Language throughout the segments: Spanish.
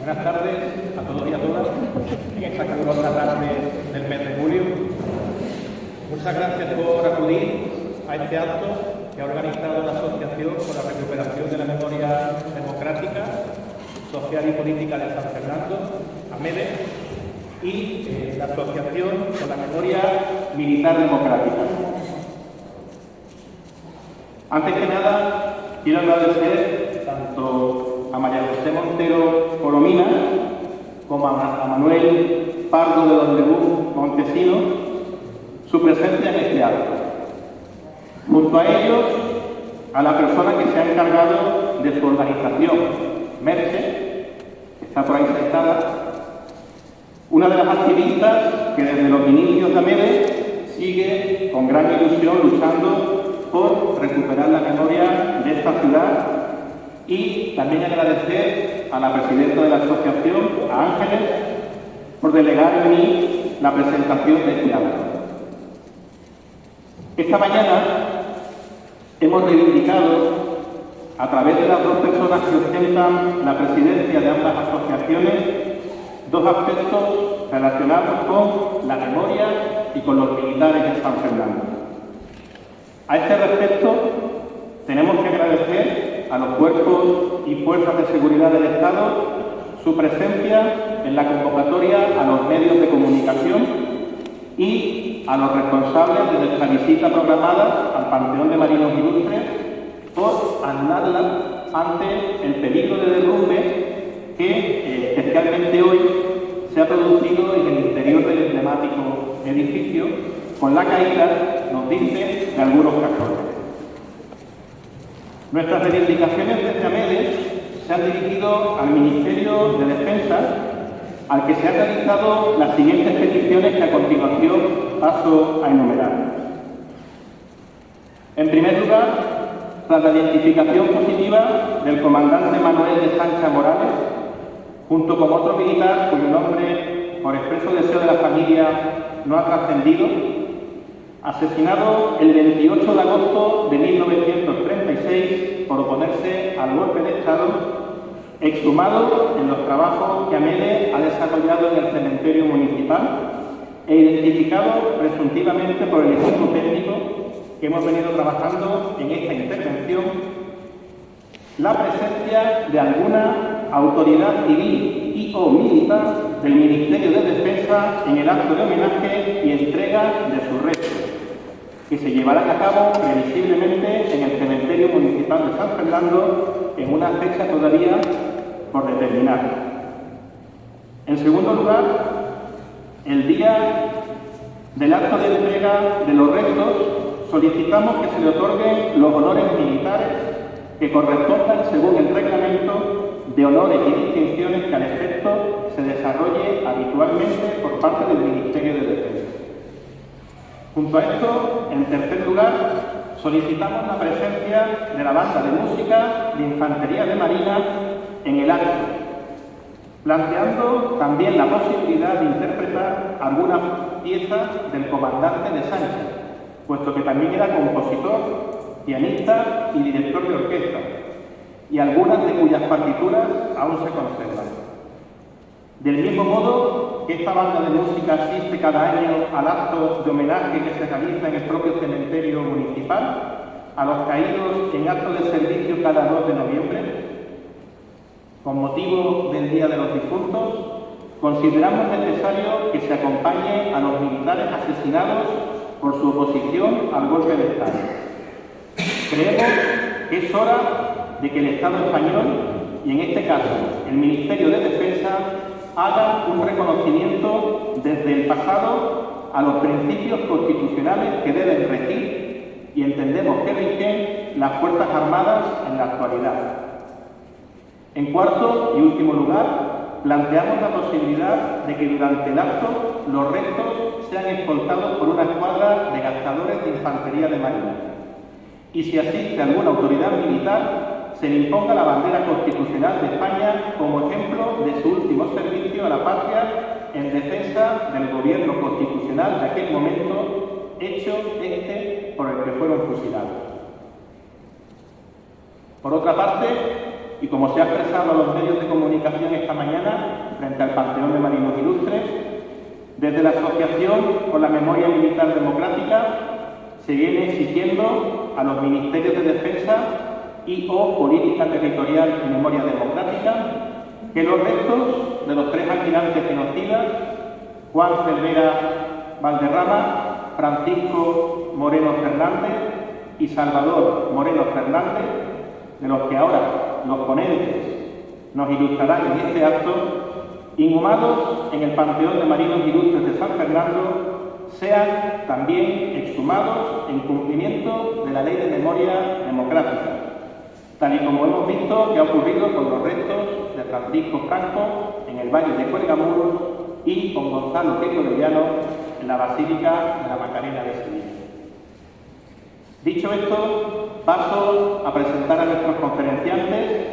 Buenas tardes a todos y a todas en esta calurosa tarde del mes de julio. Muchas gracias por acudir a este acto que ha organizado la Asociación por la Recuperación de la Memoria Democrática, Social y Política de San Fernando, AMEDE, y la Asociación por la Memoria Militar Democrática. Antes que nada, quiero agradecer tanto a María José Montero Colomina como a Manuel Pardo de Don Lebú Montesino su presencia en este acto. Junto a ellos, a la persona que se ha encargado de su organización, Merche, que está por ahí sentada, una de las activistas que desde los inicios de AMEDE sigue con gran ilusión luchando por recuperar la memoria de esta ciudad, y también agradecer a la presidenta de la asociación, a Ángeles, por delegar en mí la presentación de este acto. Esta mañana hemos reivindicado, a través de las dos personas que ostentan la presidencia de ambas asociaciones, dos aspectos relacionados con la memoria y con los militares de San Fernando. A este respecto, tenemos que agradecer a los cuerpos y fuerzas de seguridad del Estado su presencia en la convocatoria a los medios de comunicación y a los responsables de nuestra visita programada al Panteón de Marinos Ilustres por anularla ante el peligro de derrumbe que especialmente hoy se ha producido en el interior del emblemático edificio con la caída, nos dice, de algunos castores. Nuestras reivindicaciones desde AMEDE se han dirigido al Ministerio de Defensa, al que se han realizado las siguientes peticiones que a continuación paso a enumerar. En primer lugar, tras la identificación positiva del comandante Manuel de Sancha Morales, junto con otro militar cuyo nombre, por expreso deseo de la familia, no ha trascendido, asesinado el 28 de agosto de 1936 por oponerse al golpe de Estado, exhumado en los trabajos que AMEDE ha desarrollado en el cementerio municipal e identificado presuntivamente por el equipo técnico que hemos venido trabajando en esta intervención, la presencia de alguna autoridad civil y o militar del Ministerio de Defensa en el acto de homenaje y entrega de sus restos, que se llevarán a cabo previsiblemente en el cementerio municipal de San Fernando en una fecha todavía por determinar. En segundo lugar, el día del acto de entrega de los restos, solicitamos que se le otorguen los honores militares que correspondan según el reglamento de honores y distinciones que al efecto se desarrolle habitualmente por parte del Ministerio de Defensa. Junto a esto, en tercer lugar, solicitamos la presencia de la banda de música de Infantería de Marina en el acto, planteando también la posibilidad de interpretar algunas piezas del comandante de Sánchez, puesto que también era compositor, pianista y director de orquesta, y algunas de cuyas partituras aún se conservan. Del mismo modo que esta banda de música asiste cada año al acto de homenaje que se realiza en el propio cementerio municipal a los caídos en acto de servicio cada 2 de noviembre, con motivo del Día de los Difuntos, consideramos necesario que se acompañe a los militares asesinados por su oposición al golpe de Estado. Creemos que es hora de que el Estado español, y en este caso el Ministerio de Defensa, haga un reconocimiento desde el pasado a los principios constitucionales que deben regir y entendemos que rigen las Fuerzas Armadas en la actualidad. En cuarto y último lugar, planteamos la posibilidad de que durante el acto los restos sean escoltados por una escuadra de gastadores de Infantería de Marina. Y si asiste alguna autoridad militar, se le imponga la bandera constitucional de España como ejemplo de su último servicio a la patria en defensa del gobierno constitucional de aquel momento, hecho por el que fueron fusilados. Por otra parte, y como se ha expresado a los medios de comunicación esta mañana frente al Panteón de Marinos Ilustres, desde la Asociación por la Memoria Militar Democrática se viene exigiendo a los Ministerios de Defensa y/o Política Territorial y Memoria Democrática que los restos de los 3 almirantes genocidas, Juan Cervera Valderrama, Francisco Moreno Fernández y Salvador Moreno Fernández, de los que ahora los ponentes nos ilustrarán en este acto, inhumados en el Panteón de Marinos Ilustres de San Fernando, sean también exhumados en cumplimiento de la Ley de Memoria Democrática, tal y como hemos visto que ha ocurrido con los restos de Francisco Franco en el Valle de Cuelgamuros y con Gonzalo Queco de Llano en la Basílica de la Macarena de Sevilla. Dicho esto, paso a presentar a nuestros conferenciantes.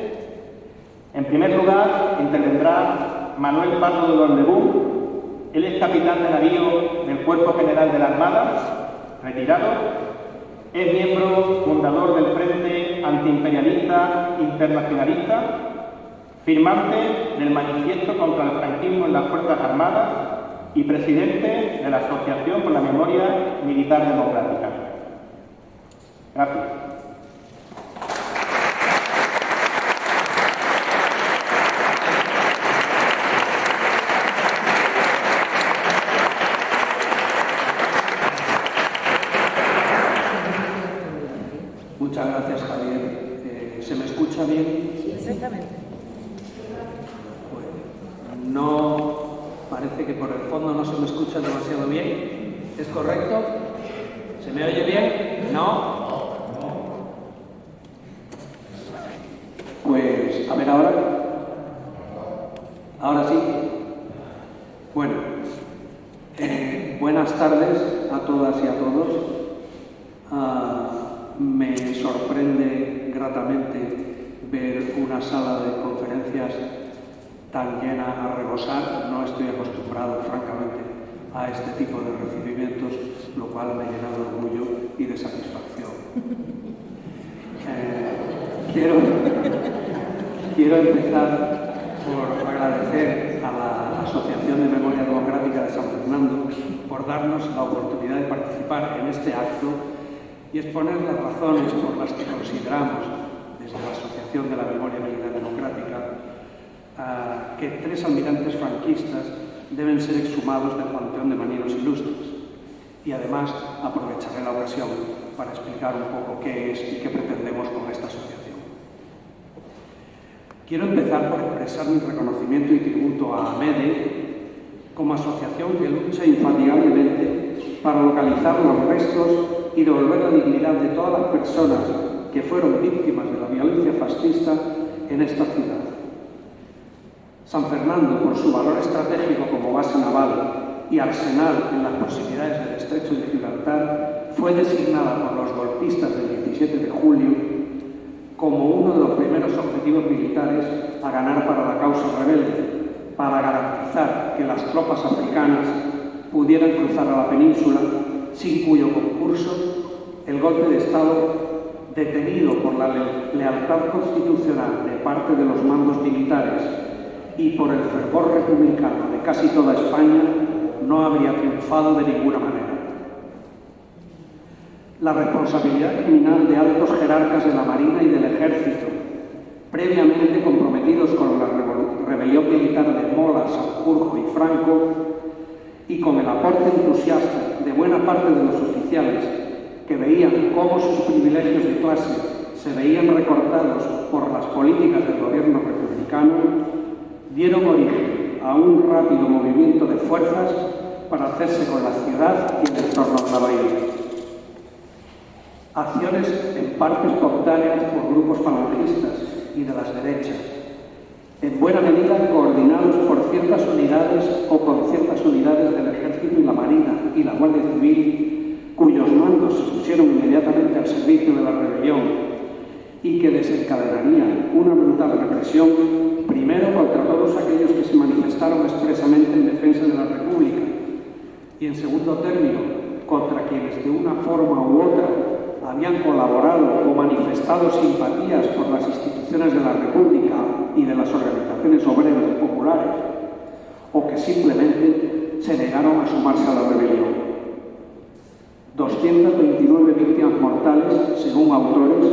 En primer lugar, intervendrá Manuel Pardo de los Lebú. Él es capitán de navío del Cuerpo General de la Armada, retirado. Es miembro fundador del Frente Antiimperialista Internacionalista, firmante del Manifiesto contra el Franquismo en las Fuerzas Armadas y presidente de la Asociación por la Memoria Militar Democrática. Gracias. Muchas gracias, Javier. ¿Se me escucha bien? Sí, exactamente. Bueno, no parece que por el fondo no se me escucha demasiado bien. ¿Es correcto? ¿Se me oye bien? ¿No? Pues, a ver ahora. Ahora sí. Bueno, buenas tardes a todas y a todos. Me sorprende gratamente ver una sala de conferencias tan llena a rebosar. No estoy acostumbrado, francamente, a este tipo de recibimientos, lo cual me llena de orgullo y de satisfacción. Quiero empezar por agradecer a la Asociación de Memoria Democrática de San Fernando por darnos la oportunidad de participar en este acto y exponer las razones por las que consideramos, desde la Asociación de la Memoria Militar Democrática, que 3 almirantes franquistas deben ser exhumados del Panteón de Marinos Ilustres. Y además aprovecharé la ocasión para explicar un poco qué es y qué pretendemos con esta asociación. Quiero empezar por expresar mi reconocimiento y tributo a AMEDE como asociación que lucha infatigablemente para localizar los restos y devolver la dignidad de todas las personas que fueron víctimas de la violencia fascista en esta ciudad. San Fernando, por su valor estratégico como base naval y arsenal en las proximidades del Estrecho de Gibraltar, fue designada por los golpistas del 17 de julio como uno de los primeros objetivos militares a ganar para la causa rebelde, para garantizar que las tropas africanas pudieran cruzar a la península, sin cuyo concurso el golpe de Estado, detenido por la lealtad constitucional de parte de los mandos militares y por el fervor republicano de casi toda España, no habría triunfado de ninguna manera. La responsabilidad criminal de altos jerarcas de la Marina y del Ejército, previamente comprometidos con la rebelión militar de Mola, Sanjurjo y Franco, y con el aporte entusiasta de buena parte de los oficiales que veían cómo sus privilegios de clase se veían recortados por las políticas del gobierno republicano, dieron origen a un rápido movimiento de fuerzas para hacerse con la ciudad y el entorno de la bahía. Acciones en parte espontáneas por grupos falangistas y de las derechas, en buena medida coordinados por ciertas unidades o con ciertas unidades del Ejército y la Marina y la Guardia Civil, cuyos mandos se pusieron inmediatamente al servicio de la rebelión y que desencadenarían una brutal represión, primero contra todos aquellos que se manifestaron expresamente en defensa de la República y, en segundo término, contra quienes de una forma u otra habían colaborado o manifestado simpatías por las instituciones de la República y de las organizaciones obreras y populares, o que simplemente se negaron a sumarse a la rebelión. 229 víctimas mortales, según autores,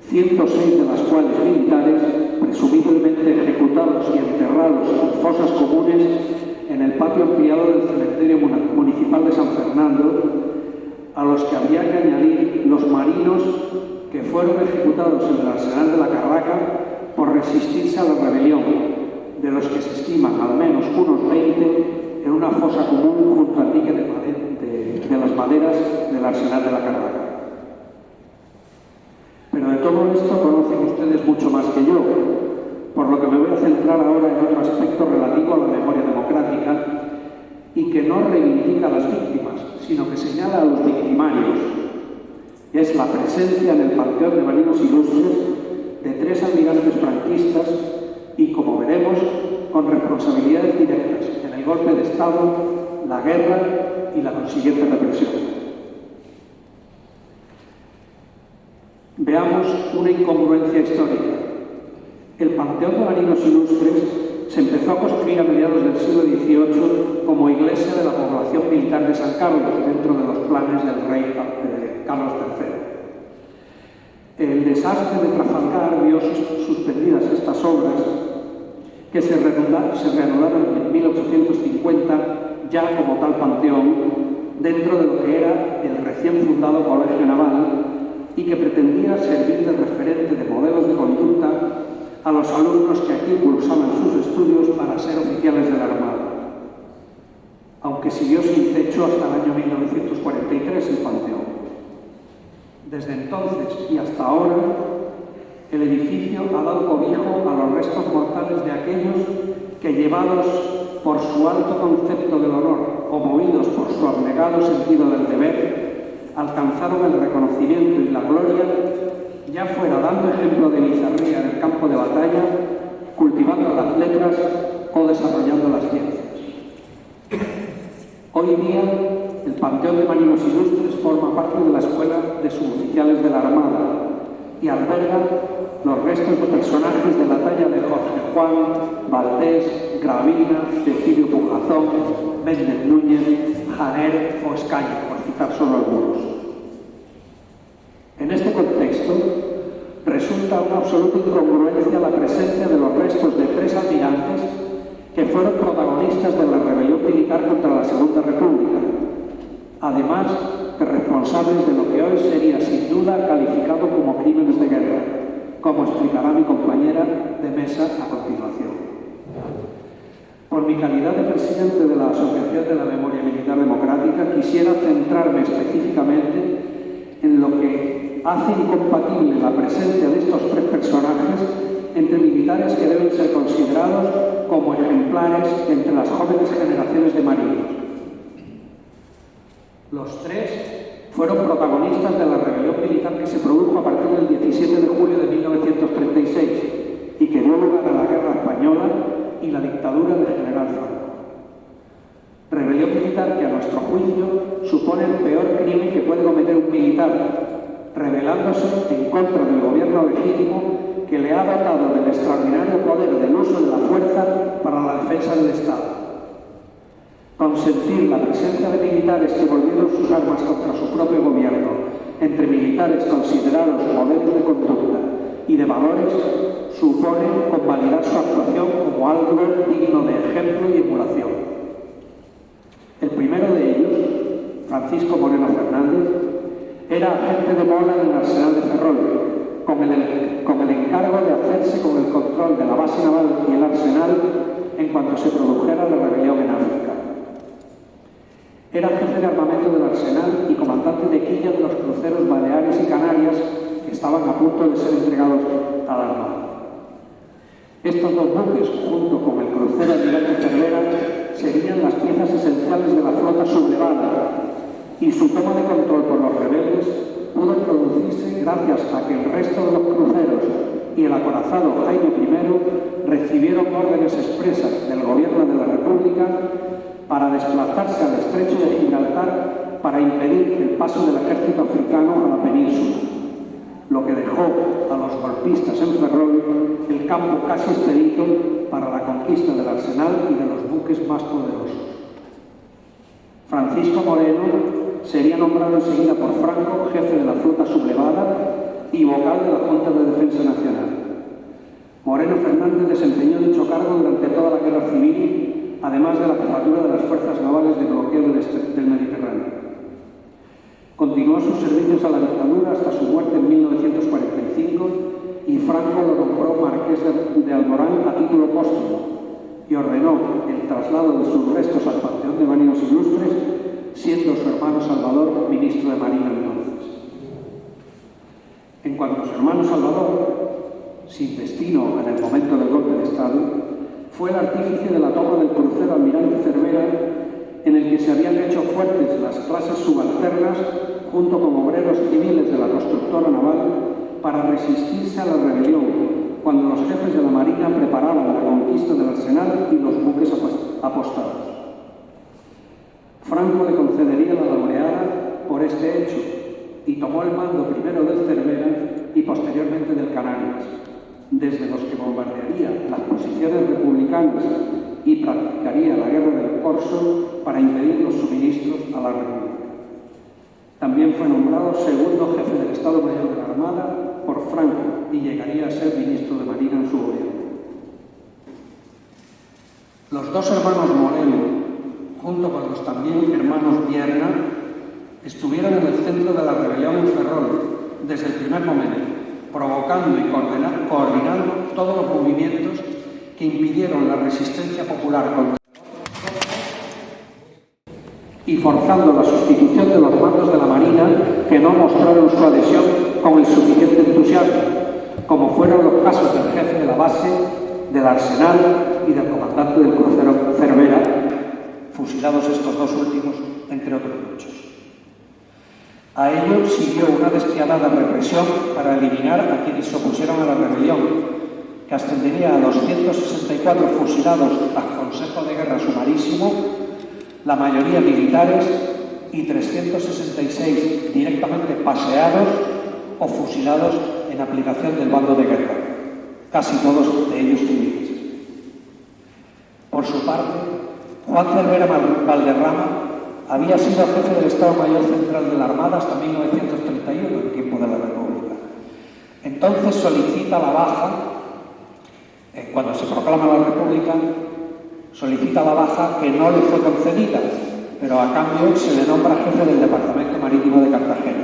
106 de las cuales militares, presumiblemente ejecutados y enterrados en fosas comunes en el patio ampliado del cementerio municipal de San Fernando, a los que había que añadir los marinos que fueron ejecutados en el arsenal de la Carraca por resistirse a la rebelión, de los que se estiman al menos unos 20 en una fosa común junto al dique de las maderas del arsenal de la Carraca. Pero de todo esto conocen ustedes mucho más que yo, por lo que me voy a centrar ahora en otro aspecto relativo a la memoria democrática y que no reivindica a las víctimas, sino que señala a los victimarios. Es la presencia en el Panteón de Marinos Ilustres de 3 almirantes franquistas y, como veremos, con responsabilidades directas en el golpe de Estado, la guerra y la consiguiente represión. Veamos una incongruencia histórica. El Panteón de Marinos Ilustres se empezó a construir a mediados del siglo XVIII como iglesia de la población militar de San Carlos, dentro de los planes del rey Carlos III. El desastre de Trafalgar vio suspendidas estas obras, que se reanudaron en 1850 ya como tal panteón, dentro de lo que era el recién fundado Colegio Naval y que pretendía servir de referente de modelos de conducta a los alumnos que aquí cursaban sus estudios para ser oficiales de la Armada, aunque siguió sin techo hasta el año 1943 el panteón. Desde entonces y hasta ahora, el edificio ha dado cobijo a los restos mortales de aquellos que, llevados por su alto concepto del honor o movidos por su abnegado sentido del deber, alcanzaron el reconocimiento y la gloria, ya fuera dando ejemplo de bizarría en el campo de batalla, cultivando las letras o desarrollando las ciencias. Hoy día, el Panteón de Marinos Ilustres forma parte de la Escuela de Suboficiales de la Armada y alberga los restos de personajes de la talla de Jorge Juan, Valdés, Gravina, Cecilio Pujazón, Méndez Núñez, Janer o Escaño, por citar solo algunos. En este contexto, resulta una absoluta incongruencia la presencia de los restos de 3 almirantes que fueron protagonistas de la rebelión militar contra la Segunda República, además de responsables de lo que hoy sería sin duda calificado como crímenes de guerra, como explicará mi compañera de mesa a continuación. Por mi calidad de presidente de la Asociación de la Memoria Militar Democrática, quisiera centrarme específicamente en lo que hace incompatible la presencia de estos 3 personajes entre militares que deben ser considerados como ejemplares entre las jóvenes generaciones de marinos. Los 3 fueron protagonistas de la rebelión militar que se produjo a partir del 17 de julio de 1936 y que dio lugar a la Guerra Española y la dictadura del general Franco. Rebelión militar que, a nuestro juicio, supone el peor crimen que puede cometer un militar, rebelándose en contra del gobierno legítimo que le ha dotado del extraordinario poder del uso de la fuerza para la defensa del Estado. Consentir la presencia de militares que volvieron sus armas contra su propio gobierno entre militares considerados modelos de conducta y de valores supone convalidar su actuación como algo digno de ejemplo y emulación. El primero de ellos, Francisco Moreno Fernández, era agente de mola en el arsenal de Ferrol, con el encargo de hacerse con el control de la base naval y el arsenal en cuanto se produjera la rebelión en África. Era jefe de armamento del arsenal y comandante de quilla de los cruceros Baleares y Canarias que estaban a punto de ser entregados a la Armada. Estos 2 buques, junto con el crucero Almirante Cervera, serían las piezas esenciales de la flota sublevada y su toma de control por los rebeldes pudo producirse gracias a que el resto de los cruceros y el acorazado Jaime I recibieron órdenes expresas del gobierno de la República para desplazarse al estrecho de Gibraltar para impedir el paso del ejército africano a la península, lo que dejó a los golpistas en Ferrol el campo casi expedito para la conquista del arsenal y de los buques más poderosos. Francisco Moreno sería nombrado enseguida por Franco jefe de la flota sublevada y vocal de la Junta de Defensa Nacional. Moreno Fernández desempeñó dicho cargo durante toda la Guerra Civil, además de la jefatura de las fuerzas navales de bloqueo del Mediterráneo. Continuó sus servicios a la dictadura hasta su muerte en 1945 y Franco lo nombró marqués de Alborán a título póstumo y ordenó el traslado de sus restos al Panteón de Marinos Ilustres, siendo su hermano Salvador ministro de Marina entonces. En cuanto a su hermano Salvador, sin destino en el momento del golpe de Estado, fue el artífice de la toma del crucero Almirante Cervera, en el que se habían hecho fuertes las clases subalternas junto con obreros civiles de la constructora naval para resistirse a la rebelión, cuando los jefes de la Marina preparaban la conquista del arsenal y los buques apostados. Franco le concedería la laureada por este hecho y tomó el mando primero del Cervera y posteriormente del Canarias, desde los que bombardearía las posiciones republicanas y practicaría la guerra del Corso para impedir los suministros a la República. También fue nombrado segundo jefe del Estado Mayor de la Armada por Franco y llegaría a ser ministro de Marina en su gobierno. Los dos hermanos Moreno, junto con los también hermanos Vierna, estuvieron en el centro de la rebelión en Ferrol desde el primer momento, provocando y coordinando todos los movimientos que impidieron la resistencia popular contra y forzando la sustitución de los mandos de la Marina que no mostraron su adhesión con el suficiente entusiasmo, como fueron los casos del jefe de la base, del arsenal y del comandante del crucero Cervera, fusilados estos dos últimos, entre otros muchos. A ello siguió una despiadada represión para eliminar a quienes se opusieron a la rebelión, que ascendería a 264 fusilados al Consejo de Guerra Sumarísimo, la mayoría militares, y 366 directamente paseados o fusilados en aplicación del bando de guerra, casi todos de ellos civiles. Por su parte, Juan Cervera Valderrama había sido jefe del Estado Mayor Central de la Armada hasta 1931, en tiempo de la República. Entonces solicita la baja, cuando se proclama la República, solicita la baja que no le fue concedida, pero a cambio se le nombra jefe del Departamento Marítimo de Cartagena.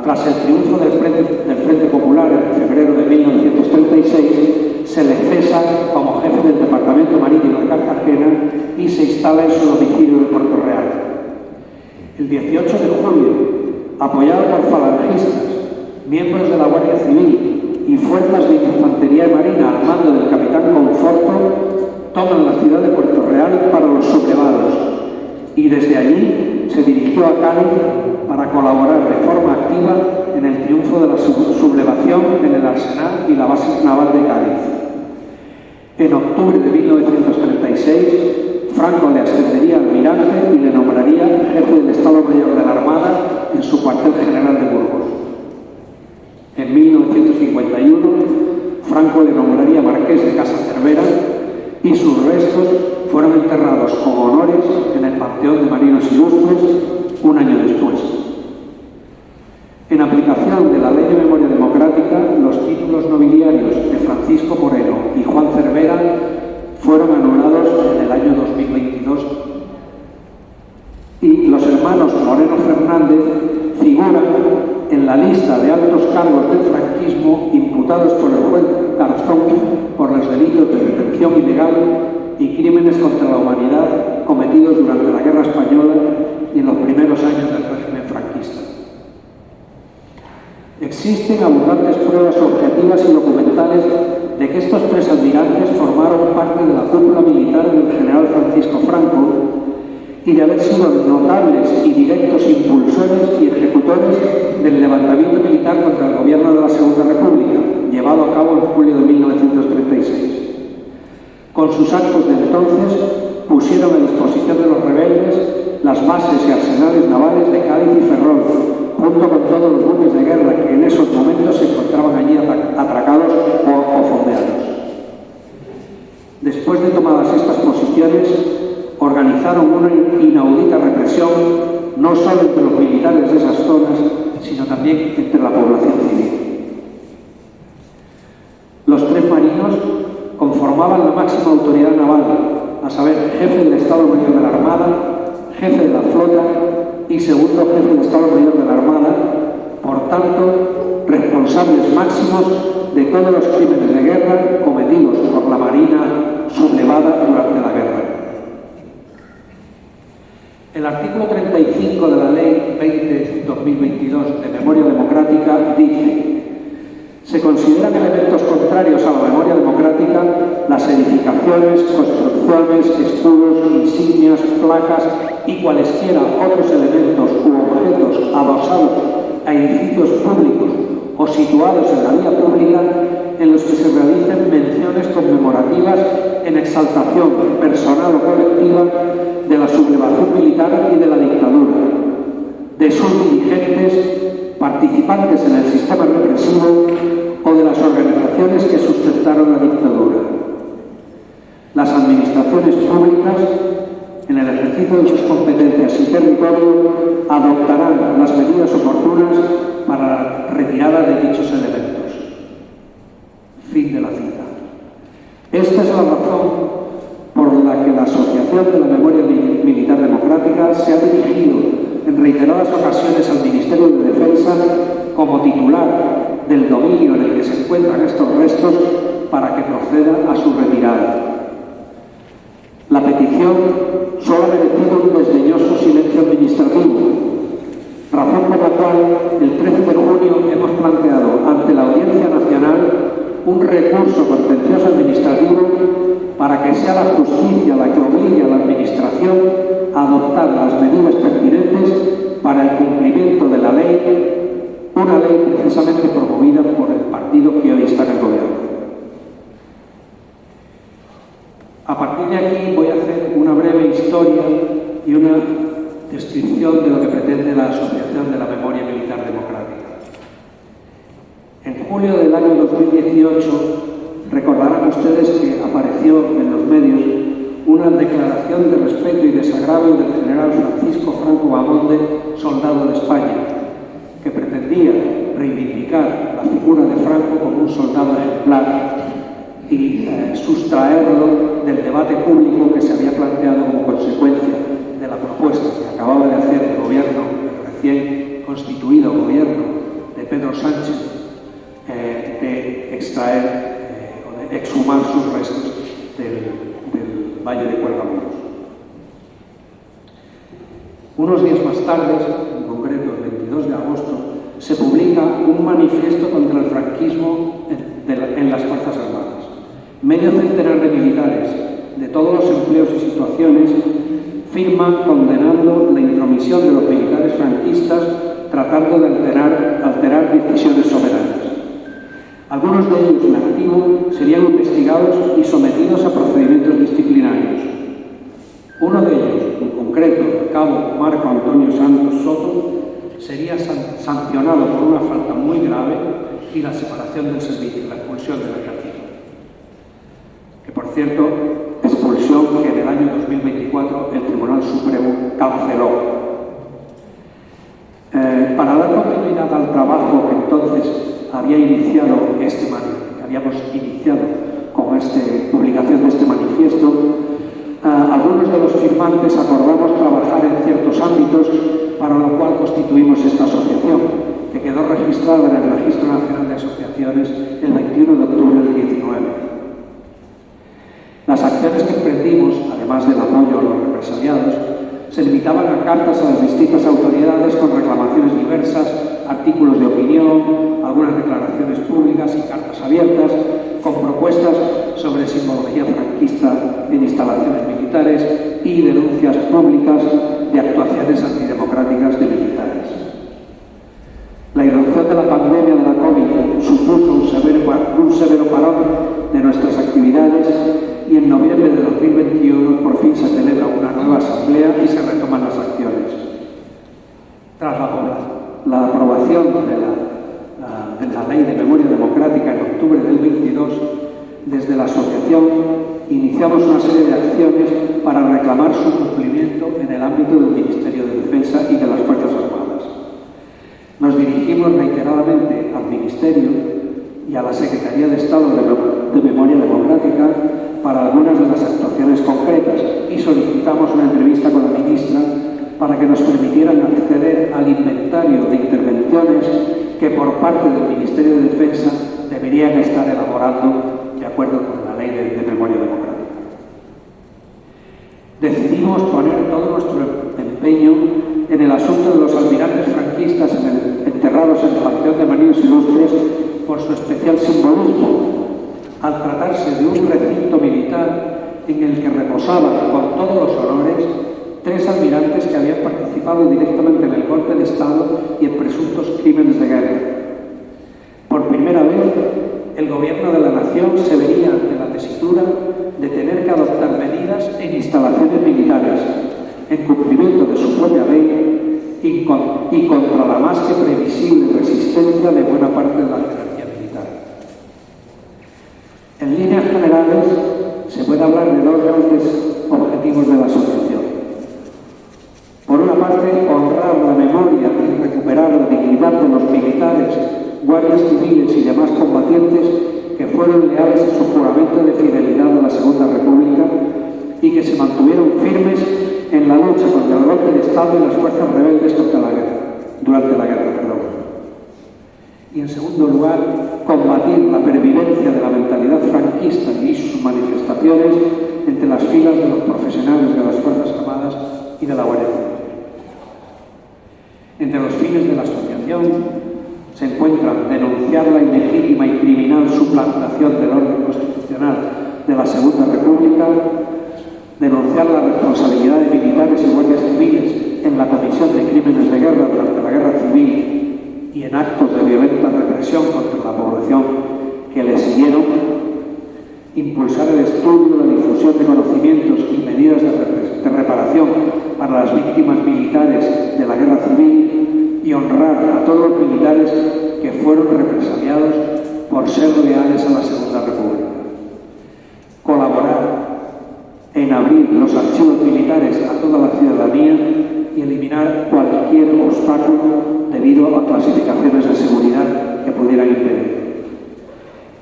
Tras el triunfo del Frente Popular en febrero de 1936, se le cesa como jefe del Departamento Marítimo de Cartagena y se instala en su domicilio de Puerto Real. El 18 de julio, apoyado por falangistas, miembros de la Guardia Civil y fuerzas de infantería y marina al mando del capitán Conforto, toman la ciudad de Puerto Real para los sublevados y desde allí se dirigió a Cádiz para colaborar de forma activa en el triunfo de la sublevación en el arsenal y la base naval de Cádiz. En octubre de 1936, Franco le ascendería a almirante y le nombraría jefe del Estado Mayor de la Armada en su cuartel general de Burgos. En 1951, Franco le nombraría marqués de Casa Cervera y sus restos fueron enterrados con honores en el Panteón de Marinos Ilustres un año después. En aplicación de la Ley de Memoria Democrática, los títulos nobiliarios de Francisco Moreno y Juan Cervera fueron anulados en el año 2022 y los hermanos Moreno Fernández figuran en la lista de altos cargos del franquismo imputados por el juez Garzón por los delitos de detención ilegal y crímenes contra la humanidad cometidos durante la Guerra Española y en los primeros años del régimen franquista. Existen abundantes pruebas objetivas y documentales de que estos tres almirantes formaron parte de la cúpula militar del general Francisco Franco y de haber sido notables y directos impulsores y ejecutores del levantamiento militar contra el gobierno de la Segunda República, llevado a cabo en julio de 1936. Con sus actos de entonces pusieron a disposición de los rebeldes las bases y arsenales navales de Cádiz y Ferrol, junto con todos los buques de guerra que en esos momentos se encontraban allí atracados o fondeados. Después de tomadas estas posiciones, organizaron una inaudita represión no solo entre los militares de esas zonas, sino también entre la población civil. Los tres marinos conformaban la máxima autoridad naval, a saber, jefe del Estado Mayor de la Armada, jefe de la flota y segundo jefe del Estado Mayor de la Armada, por tanto, responsables máximos de todos los crímenes de guerra cometidos por la Marina sublevada durante la guerra. El artículo 35 de la Ley 20-2022 de Memoria Democrática dice: se consideran elementos contrarios a la memoria democrática las edificaciones, construcciones, escudos, insignias, placas y cualesquiera otros elementos u objetos adosados a edificios públicos o situados en la vía pública en los que se realicen menciones conmemorativas en exaltación personal o colectiva de la sublevación militar y de la dictadura, de sus dirigentes, participantes en el sistema represivo o de las organizaciones que sustentaron la dictadura. Las administraciones públicas, en el ejercicio de sus competencias y territorio, adoptarán las medidas oportunas para la retirada de dichos elementos. Fin de la cita. Esta es la razón por la que la Asociación de la Memoria Militar Democrática se ha dirigido en reiteradas ocasiones al Ministerio de Defensa como titular del dominio en el que se encuentran estos restos para que proceda a su retirada. La petición solo ha merecido un desdeñoso silencio administrativo, razón por la cual el 13 de junio hemos planteado ante la Audiencia Nacional un recurso contencioso administrativo para que sea la justicia la que obligue a la Administración a adoptar las medidas pertinentes para el cumplimiento de la ley, una ley precisamente promovida por el partido que hoy está en el gobierno. A partir de aquí voy a hacer una breve historia y una descripción de lo que pretende la Asociación de la Memoria Militar Democrática. En julio del año 2018, recordarán ustedes que apareció en los medios una declaración de respeto y desagravio del general Francisco Franco Bahamonde, soldado de España, que pretendía reivindicar la figura de Franco como un soldado ejemplar y sustraerlo del debate público que se había planteado como consecuencia de la propuesta que acababa de hacer el gobierno, el recién constituido gobierno de Pedro Sánchez, de extraer o de exhumar sus restos del Valle de Cuelgamoros. Unos días más tarde, en concreto el 22 de agosto, se publica un manifiesto contra el franquismo en las Fuerzas Armadas. Medio centenar de militares de todos los empleos y situaciones firman condenando la intromisión de los militares franquistas tratando de alterar decisiones soberanas. Algunos de ellos en activo serían investigados y sometidos a procedimientos disciplinarios. Uno de ellos, en concreto, el cabo Marco Antonio Santos Soto, sería sancionado por una falta muy grave y la separación del servicio, la expulsión del ejército. Que, por cierto, expulsión que en el año 2024 el Tribunal Supremo canceló. Para dar continuidad al trabajo que entonces habíamos iniciado con esta publicación de este manifiesto, algunos de los firmantes acordamos trabajar en ciertos ámbitos, para lo cual constituimos esta asociación, que quedó registrada en el Registro Nacional de Asociaciones el 21 de octubre del 19. Las acciones que emprendimos, además del apoyo a los represaliados, se limitaban a cartas a las distintas autoridades con reclamaciones diversas, artículos de opinión, algunas declaraciones públicas y cartas abiertas, con propuestas sobre simbología franquista en instalaciones militares y denuncias públicas de actuaciones antidemocráticas de militares. La irrupción de la pandemia de la COVID supuso un severo parón de nuestras actividades y en noviembre de 2021 por fin se celebra una nueva asamblea y se retoman las acciones. Tras la aprobación de la Ley de Memoria Democrática en octubre del 22, desde la asociación iniciamos una serie de acciones para reclamar su cumplimiento en el ámbito del Ministerio de Defensa y de las Fuerzas Armadas. Nos dirigimos reiteradamente al Ministerio y a la Secretaría de Estado de Memoria Democrática para algunas de las actuaciones concretas y solicitamos una entrevista con la ministra para que nos permitieran acceder al inventario de intervenciones que por parte del Ministerio de Defensa deberían estar elaborando de acuerdo con la Ley de Memoria Democrática. Decidimos poner todo nuestro empeño en el asunto de los almirantes franquistas enterrados en el Panteón de Marinos Ilustres por su especial simbolismo, al tratarse de un recinto militar en el que reposaban con todos los honores 3 almirantes que habían participado directamente en el golpe de Estado y en presuntos crímenes de guerra. Por primera vez, el gobierno de la nación se vería ante la tesitura de tener que adoptar medidas en instalaciones militares, en cumplimiento de su propia ley y contra la más que previsible resistencia de buena parte de la jerarquía militar. En líneas generales, se puede hablar de 2 grandes objetivos de la asociación. Por una parte, honrar la memoria y recuperar la dignidad de los militares, guardias civiles y demás combatientes que fueron leales a su juramento de fidelidad a la Segunda República y que se mantuvieron firmes en la lucha contra el golpe de Estado y las fuerzas rebeldes durante la guerra. Y en segundo lugar, combatir la pervivencia de la mentalidad franquista y sus manifestaciones entre las filas de los profesionales de las Fuerzas Armadas y de la Guardia Civil. Entre los fines de la asociación se encuentran denunciar la ilegítima y criminal suplantación del orden constitucional de la Segunda República, denunciar la responsabilidad de militares y guardias civiles en la comisión de crímenes de guerra durante la Guerra Civil y en actos de violenta represión contra la población que le siguieron, impulsar el estudio, la difusión de conocimientos y medidas de reparación para las víctimas militares de la Guerra Civil y honrar a todos los militares que fueron represaliados por ser leales a la Segunda República. Colaborar en abrir los archivos militares a toda la ciudadanía y eliminar cualquier obstáculo debido a clasificaciones de seguridad que pudieran impedir.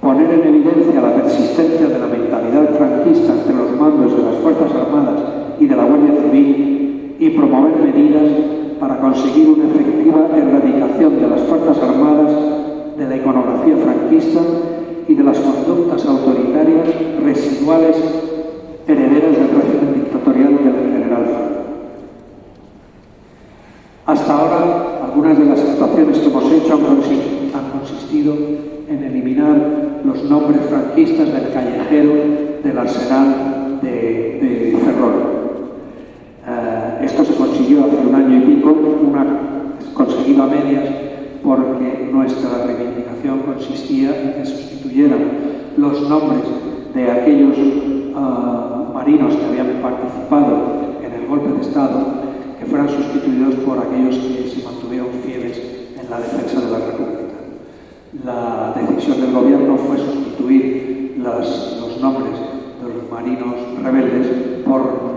Poner en evidencia la persistencia de la mentalidad franquista entre los mandos de las Fuerzas Armadas y de la Guardia Civil y promover medidas para conseguir una efectiva erradicación de las Fuerzas Armadas, de la iconografía franquista y de las conductas autoritarias residuales herederas del régimen dictatorial del general Franco. Hasta ahora, algunas de las actuaciones que hemos hecho han consistido en eliminar los nombres franquistas del callejero del arsenal de Ferrol. Esto se consiguió hace 1 año y pico, conseguido a medias, porque nuestra reivindicación consistía en que sustituyeran los nombres de aquellos marinos que habían participado en el golpe de Estado, que fueran sustituidos por aquellos que se mantuvieron fieles en la defensa de la República. La decisión del gobierno fue sustituir los nombres de los marinos rebeldes por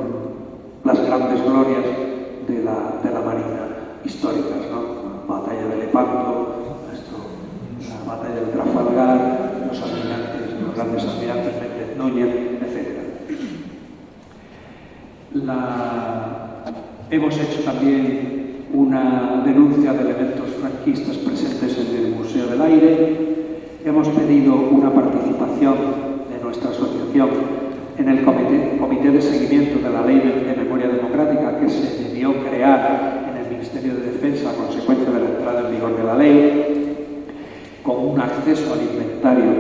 las grandes glorias de la Marina históricas, ¿no? La batalla de Lepanto, la batalla del Trafalgar, los grandes almirantes Méndez Núñez, etc. Hemos hecho también una denuncia de elementos franquistas presentes en el Museo del Aire. Hemos pedido una participación de nuestra asociación en el comité de seguimiento de la Ley de Memoria Democrática que se debió crear en el Ministerio de Defensa a consecuencia de la entrada en vigor de la ley, con un acceso al inventario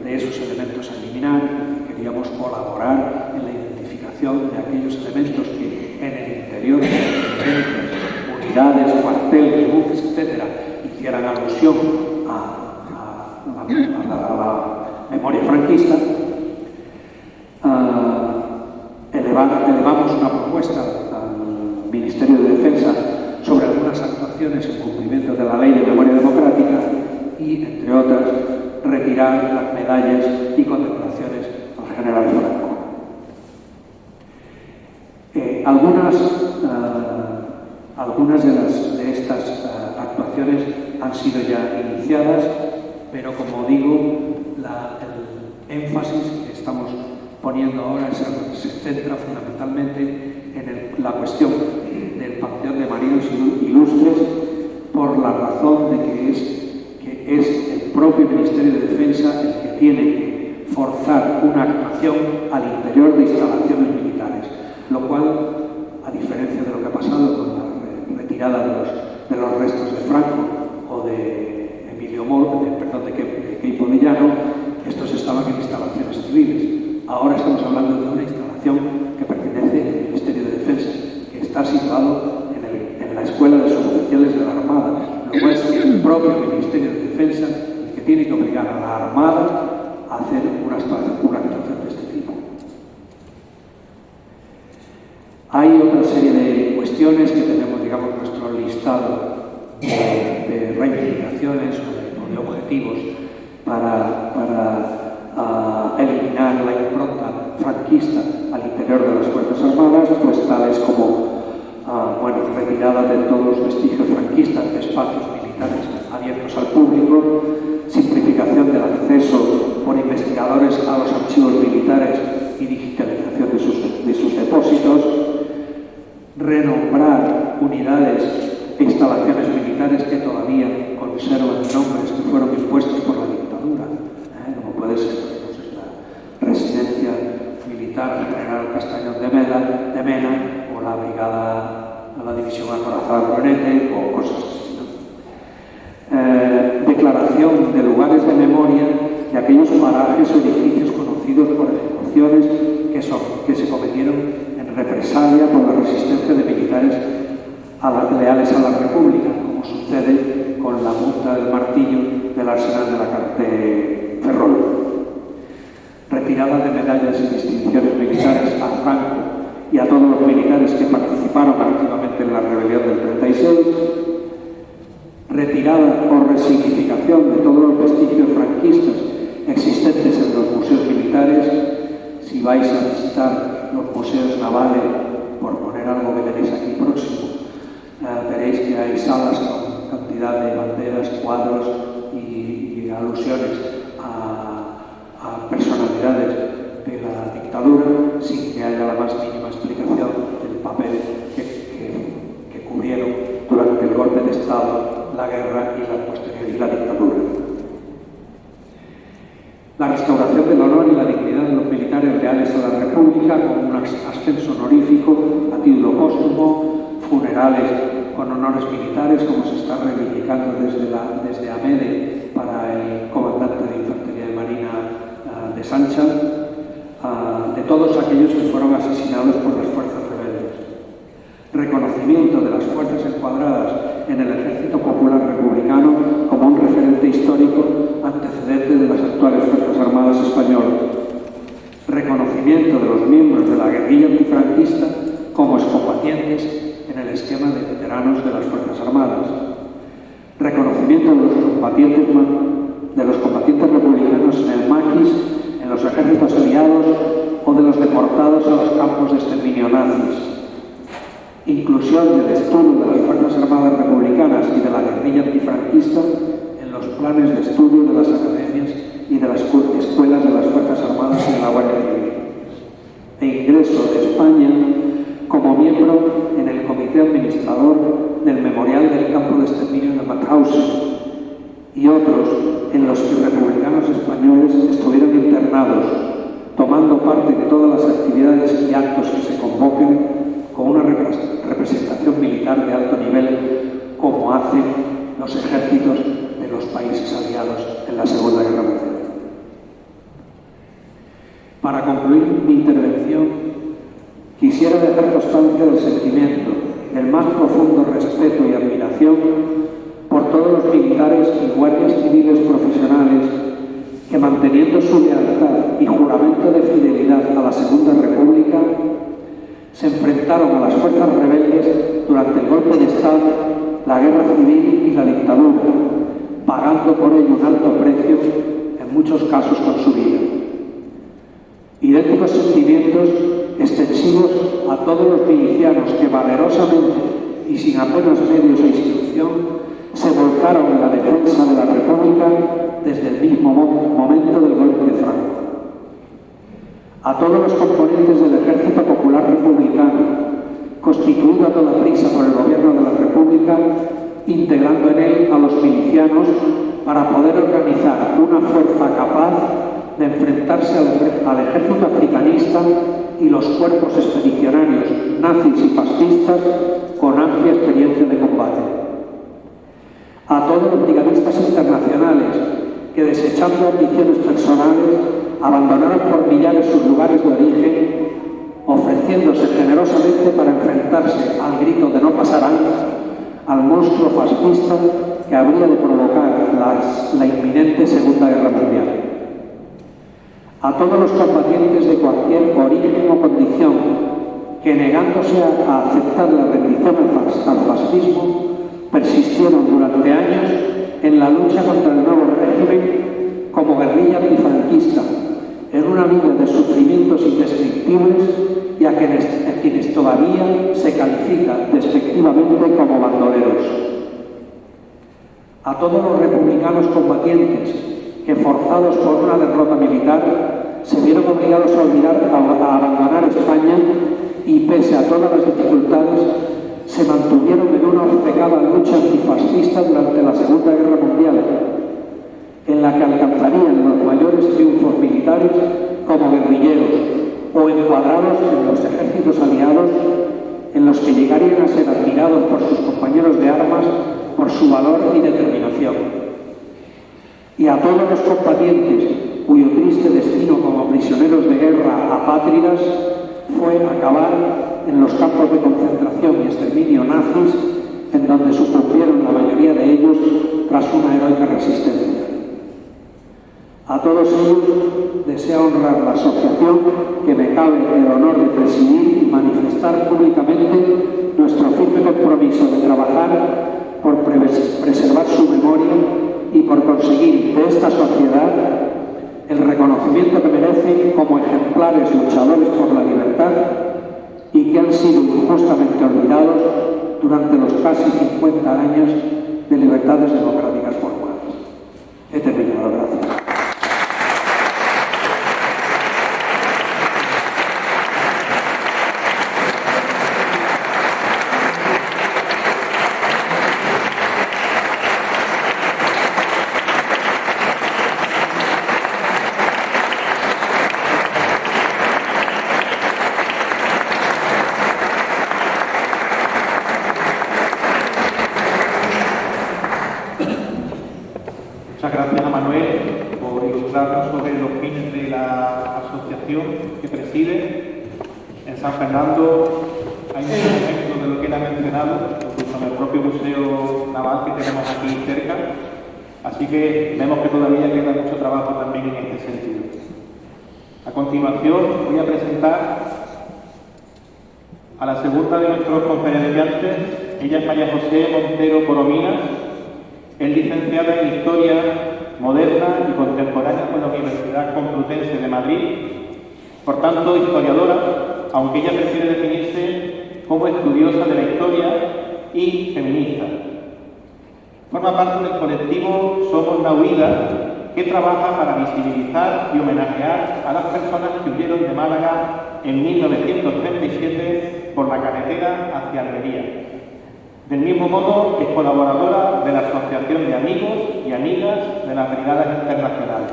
de esos elementos a eliminar. Queríamos colaborar en la identificación de aquellos elementos que en el interior de las unidades, cuarteles, buques, etc., hicieran alusión a la memoria franquista. Ministerio de Defensa sobre algunas actuaciones en cumplimiento de la Ley de Memoria Democrática y, entre otras, retirar las medallas y condecoraciones al general Franco. Algunas de estas actuaciones han sido ya iniciadas, pero como digo, el énfasis que estamos poniendo ahora se centra fundamentalmente en la cuestión del Panteón de Marinos Ilustres, por la razón de que es el propio Ministerio de Defensa el que tiene que forzar una actuación al interior de instalaciones militares, lo cual, a diferencia de lo que ha pasado con la retirada de los restos de Franco o de Emilio Moro, de Queipo de Llano, estos estaban en instalaciones civiles. Ahora estamos hablando de una instalación que pertenece al Ministerio de Defensa, que está situado en la Escuela de Suboficiales de la Armada. Luego es el propio Ministerio de Defensa el que tiene que obligar a la Armada a hacer una actuación de este tipo. Hay otra serie de cuestiones que tenemos, digamos, nuestro listado de reivindicaciones o de objetivos para eliminar la impronta franquista al interior de las Fuerzas Armadas, pues tales como retirada de todos los vestigios franquistas de espacios militares abiertos al público, simplificación del acceso por investigadores a los archivos militares y digitalización de sus depósitos, renombrar unidades e instalaciones militares que todavía conservan nombres que fueron impuestos por la dictadura, como puede ser la Residencia Militar General Castañón de Mena o la Brigada, la División Acorazada Brunete o cosas así, ¿no? Declaración de lugares de memoria de aquellos parajes o edificios conocidos por ejecuciones que se cometieron en represalia por la resistencia de militares leales a la República, como sucede con la Punta del Martillo del Arsenal de Ferrol. Retirada de medallas y distinciones militares a Franco y a todos los militares que participaron activamente en la rebelión del 36. Retirada o resignificación de todos los vestigios franquistas existentes en los museos militares. Si vais a visitar los museos navales, por poner algo que tenéis aquí próximo, veréis que hay salas con cantidad de banderas, cuadros y alusiones a personalidades de la dictadura, sin que haya la más mínima explicación del papel que cubrieron durante el golpe de Estado, la guerra y la dictadura. La restauración del honor y la dignidad de los militares leales a la República, con un ascenso honorífico a título póstumo, funerales con honores militares, como se está reivindicando desde AMEDE para el comandante de Infantería de Marina de Sancha, de todos aquellos que fueron asesinados por las fuerzas rebeldes. Reconocimiento de las fuerzas encuadradas en el Ejército Popular Republicano como un referente histórico antecedente de las actuales Fuerzas Armadas españolas. Reconocimiento de los miembros de la guerrilla antifranquista como excombatientes en el esquema de veteranos de las Fuerzas Armadas. Reconocimiento de los combatientes republicanos en el maquis, en los ejércitos aliados o de los deportados a los campos de exterminio nazis. Inclusión del estudio de las Fuerzas Armadas republicanas y de la guerrilla antifranquista en los planes de estudio de las academias y de las escuelas de las Fuerzas Armadas y de la Guardia Civil. E ingreso de España como miembro en el comité administrador del Memorial del Campo de Exterminio de Mauthausen y otros en los que republicanos españoles estuvieron internados, tomando parte de todas las actividades y actos que se convoquen con una representación militar de alto nivel, como hacen los ejércitos de los países aliados en la Segunda Guerra Mundial. Para concluir mi intervención, quisiera dejar constancia del sentimiento, del más profundo respeto y admiración por todos los militares y guardias civiles profesionales que, manteniendo su lealtad y juramento de fidelidad a la Segunda República, Se enfrentaron a las fuerzas rebeldes durante el golpe de Estado, la guerra civil y la dictadura, pagando por ello un alto precio, en muchos casos con su vida. Idénticos sentimientos extensivos a todos los milicianos que valerosamente y sin apenas medios e instrucción se volcaron en la defensa de la República desde el mismo momento del golpe de Franco. A todos los componentes del Ejército Popular Republicano, constituido a toda prisa por el Gobierno de la República, integrando en él a los milicianos para poder organizar una fuerza capaz de enfrentarse al ejército africanista y los cuerpos expedicionarios nazis y fascistas con amplia experiencia de combate. A todos los brigadistas internacionales que, desechando ambiciones personales, abandonaron por millares sus lugares de origen, ofreciéndose generosamente para enfrentarse al grito de no pasar hambre, al monstruo fascista que habría de provocar la inminente Segunda Guerra Mundial. A todos los combatientes de cualquier origen o condición que, negándose a aceptar la rendición al fascismo, persistieron durante años en la lucha contra el nuevo régimen como guerrilla antifranquista, en una vida de sufrimientos indescriptibles y a quienes todavía se califica despectivamente como bandoleros. A todos los republicanos combatientes que, forzados por una derrota militar, se vieron obligados a abandonar España y, pese a todas las dificultades, se mantuvieron en una obcecada lucha antifascista durante la Segunda Guerra Mundial, en la que alcanzarían los mayores triunfos militares como guerrilleros o encuadrados en los ejércitos aliados, en los que llegarían a ser admirados por sus compañeros de armas por su valor y determinación. Y a todos los combatientes cuyo triste destino como prisioneros de guerra apátridas fue acabar en los campos de concentración y exterminio nazis, en donde sucumbieron la mayoría de ellos tras una heroica resistencia. A todos ellos deseo honrar la asociación que me cabe el honor de presidir y manifestar públicamente nuestro firme compromiso de trabajar por preservar su memoria y por conseguir de esta sociedad el reconocimiento que merecen como ejemplares luchadores por la libertad y que han sido injustamente olvidados durante los casi 50 años de libertades democráticas formadas. He terminado, gracias. Muchas gracias a Manuel por ilustrarnos sobre los fines de la asociación que preside. En San Fernando hay muchos ejemplos de lo que él ha mencionado, incluso en el propio Museo Naval que tenemos aquí cerca, así que vemos que todavía queda mucho trabajo también en este sentido. A continuación voy a presentar a la segunda de nuestros conferenciantes. Ella es María José Montero Corominas. Es licenciada en Historia Moderna y Contemporánea por la Universidad Complutense de Madrid, por tanto historiadora, aunque ella prefiere definirse como estudiosa de la historia y feminista. Forma parte del colectivo Somos la Huida, que trabaja para visibilizar y homenajear a las personas que huyeron de Málaga en 1937 por la carretera hacia Almería. Del mismo modo, es colaboradora de la Asociación de Amigos y Amigas de las Brigadas Internacionales.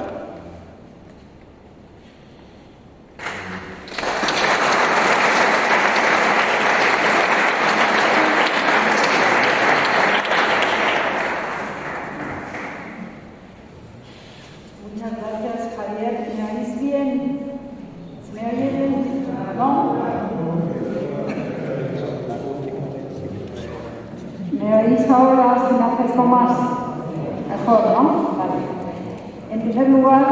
Muchas gracias, Javier. ¿Me oís bien? ¿Me oís bien? ¿No? ¿Me oís ahora si me acerco más? Mejor, ¿no? Vale. En primer lugar,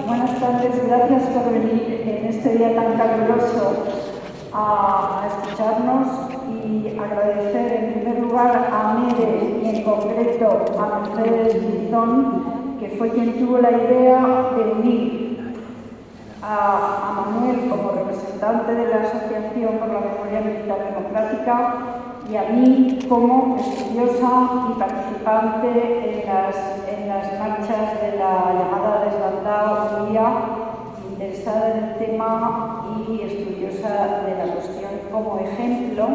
buenas tardes, gracias por venir en este día tan caluroso a escucharnos y agradecer en primer lugar a Mere y en concreto a Mercedes Guizón, que fue quien tuvo la idea de unir a Manuel como representante de la Asociación por la Memoria Militar Democrática y a mí como estudiosa y participante en las marchas de la llamada Desbandada Unía, interesada en el tema y estudiosa de la cuestión como ejemplo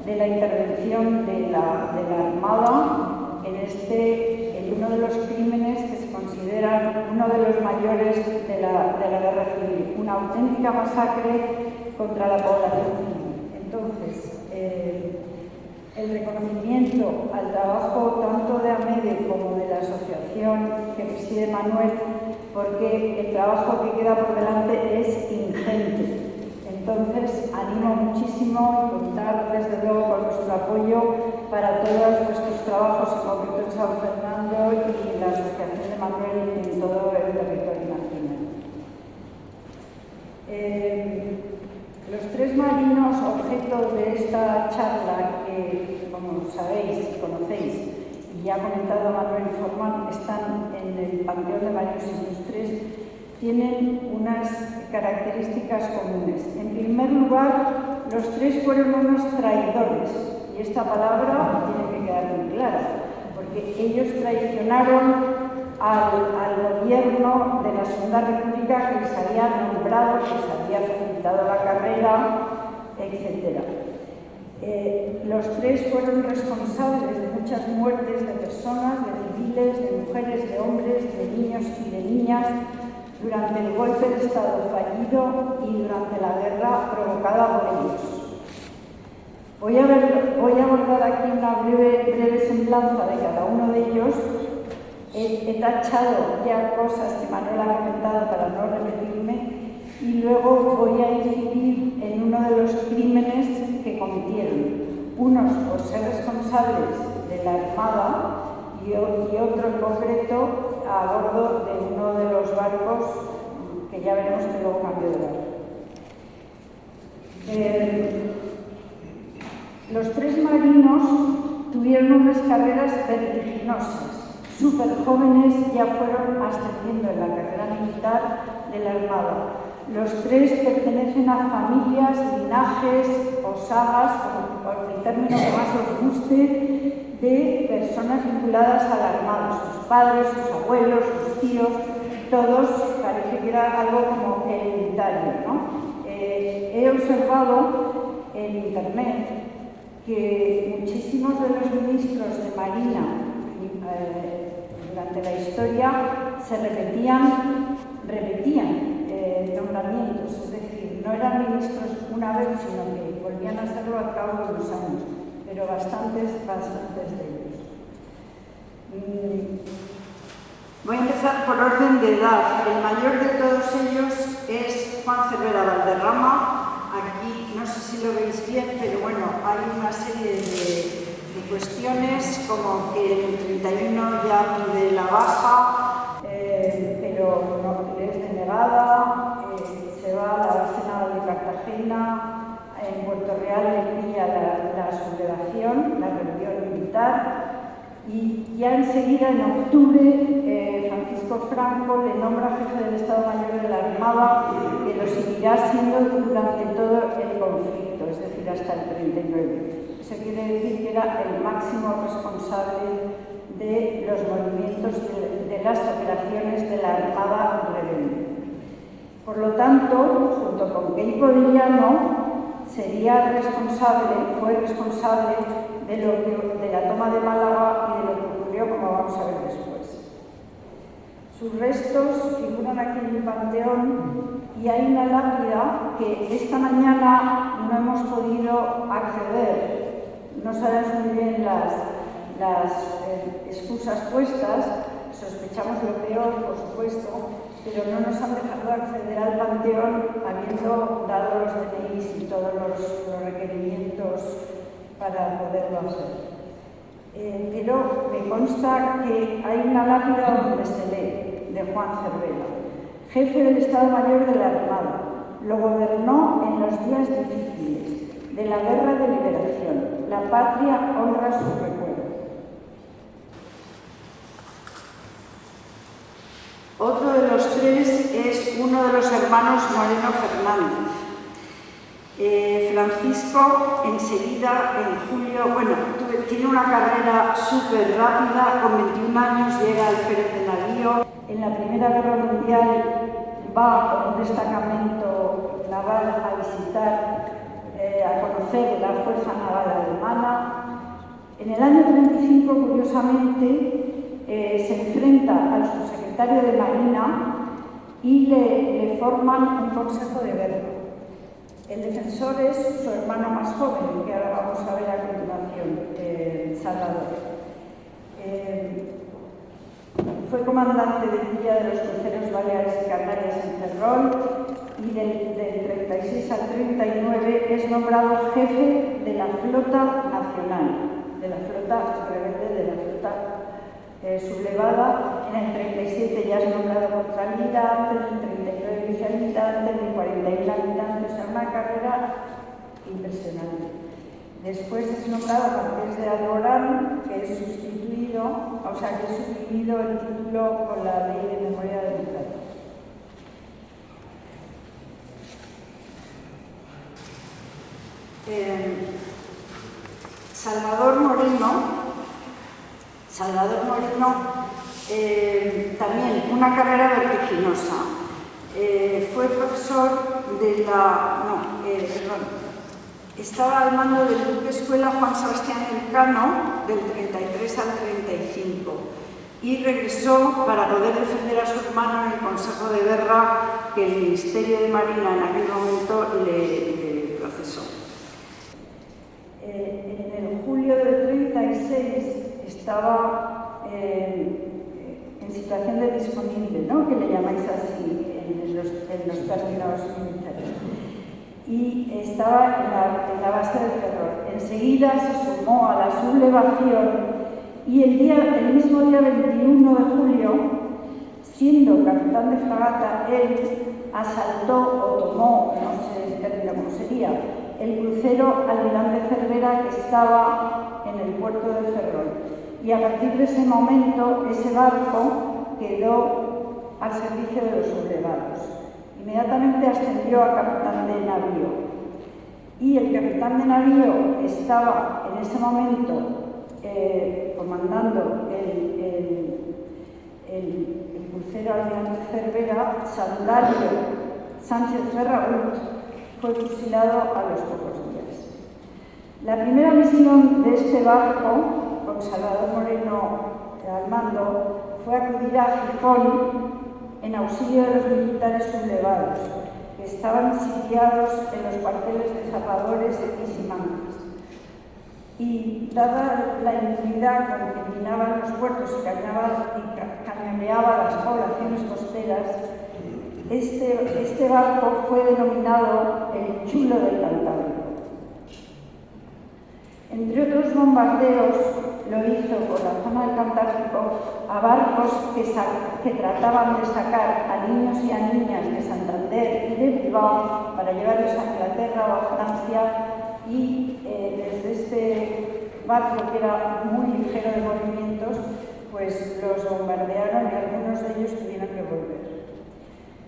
de la intervención de la Armada en uno de los crímenes que se consideran uno de los mayores de la Guerra Civil, una auténtica masacre contra la población civil. Entonces, el reconocimiento al trabajo tanto de AMEDE como de la asociación que preside Manuel, porque el trabajo que queda por delante es ingente. Entonces, animo muchísimo a contar desde luego con nuestro apoyo para todos nuestros trabajos, en concreto en San Fernando y en la asociación de Manuel y en todo el territorio nacional. Los tres marinos objeto de esta charla, que como sabéis y conocéis, y ya ha comentado Manuel Formán, están en el Panteón de Marinos Ilustres, tienen unas características comunes. En primer lugar, los tres fueron unos traidores, y esta palabra tiene que quedar muy clara, porque ellos traicionaron al gobierno de la Segunda República que les había nombrado, que les había facilitado la carrera, etc. Los tres fueron responsables de muchas muertes de personas, de civiles, de mujeres, de hombres, de niños y de niñas durante el golpe de Estado fallido y durante la guerra provocada por ellos. Voy a abordar aquí una breve semblanza de cada uno de ellos. He tachado ya cosas que Manuel ha comentado para no repetirme y luego voy a incidir en uno de los crímenes que cometieron. Unos por ser responsables de la Armada y otro en concreto a bordo de uno de los barcos que ya veremos que luego cambió de barco. Los tres marinos tuvieron unas carreras vertiginosas. Súper jóvenes ya fueron ascendiendo en la carrera militar de la Armada. Los tres pertenecen a familias, linajes o sagas, como el término que más os guste, de personas vinculadas a la Armada. Sus padres, sus abuelos, sus tíos, todos parece que era algo como hereditario, ¿no? He observado en internet que muchísimos de los ministros de Marina durante la historia se repetían nombramientos, es decir, no eran ministros una vez, sino que volvían a serlo al cabo de los años, pero bastantes de ellos. Voy a empezar por orden de edad. El mayor de todos ellos es Juan Cervera Valderrama. Aquí, no sé si lo veis bien, pero bueno, hay una serie de cuestiones como que en el 31 ya pide la baja, pero no, es denegada, se va a la base naval de Cartagena, en Puerto Real le pilla la sublevación, la rebelión militar, y ya enseguida, en octubre, Francisco Franco le nombra jefe del Estado Mayor de la Armada, que lo seguirá siendo durante todo el conflicto, es decir, hasta el 39. Eso quiere decir que era el máximo responsable de los movimientos de las operaciones de la Armada rebelde. Por lo tanto, junto con Queipo de Llano, fue responsable de la toma de Málaga y de lo que ocurrió, como vamos a ver después. Sus restos figuran aquí en el Panteón y hay una lápida que esta mañana no hemos podido acceder. No sabemos muy bien las excusas puestas, sospechamos lo peor, por supuesto, pero no nos han dejado acceder al Panteón habiendo dado los DNIs y todos los requerimientos para poderlo hacer. Pero me consta que hay una lápida donde se lee de Juan Cervera, jefe del Estado Mayor de la Armada, lo gobernó en los días difíciles de la guerra de liberación. La patria honra su recuerdo. Otro de los tres es uno de los hermanos Moreno Fernández. Francisco, enseguida, en julio, tiene una carrera súper rápida, con 21 años llega al Alférez de Navío. En la Primera Guerra Mundial va con un destacamento naval a visitar, a conocer la Fuerza Naval Alemana. En el año 35, curiosamente, se enfrenta al subsecretario de Marina y le forman un consejo de guerra. El defensor es su hermano más joven, que ahora vamos a ver a continuación, Salvador. Fue comandante de Villa de los Cruceros Baleares y Canarias en Ferrol y del 36 al 39 es nombrado jefe de la flota nacional, de la flota rebelde, de la flota sublevada. En el 37 ya es nombrado contraalmirante, en el 39 vicealmirante, en el 41 almirante, o sea, una carrera impresionante. Después es nombrado marqués de Alborán, que es sustituido, o sea, que es suprimido el título con la ley de memoria democrática. Salvador Moreno, también una carrera vertiginosa. Fue profesor de estaba al mando del buque escuela Juan Sebastián Elcano del 33 al 35 y regresó para poder defender a su hermano en el Consejo de Guerra que el Ministerio de Marina en aquel momento le procesó. En el julio del 36 estaba en situación de disponible, ¿no?, que le llamáis así en los términos militares, y estaba en la base del Ferrol. Enseguida se sumó a la sublevación y el mismo día 21 de julio, siendo capitán de fragata, él asaltó o tomó, no sé el término cómo sería, el crucero Almirante Cervera que estaba en el puerto de Ferrol. Y a partir de ese momento, ese barco quedó al servicio de los sublevados. Inmediatamente ascendió a capitán de navío. Y el capitán de navío estaba en ese momento comandando el crucero Almirante Cervera. Saldario Sánchez Ferragut fue fusilado a los pocos días. La primera misión de este barco, con Salvador Moreno al mando, fue acudir a Gijón en auxilio de los militares sublevados, que estaban sitiados en los cuarteles de Zapadores y Simancas. Y dada la impunidad con que minaban los puertos y cañoneaba las poblaciones costeras, este barco fue denominado el Chulo del Cantábrico. Entre otros bombardeos, lo hizo por la zona del Cantábrico a barcos que trataban de sacar a niños y a niñas de Santander y de Bilbao para llevarlos a Inglaterra o a Francia, y desde este barco, que era muy ligero de movimientos, pues los bombardearon y algunos de ellos tuvieron que volver.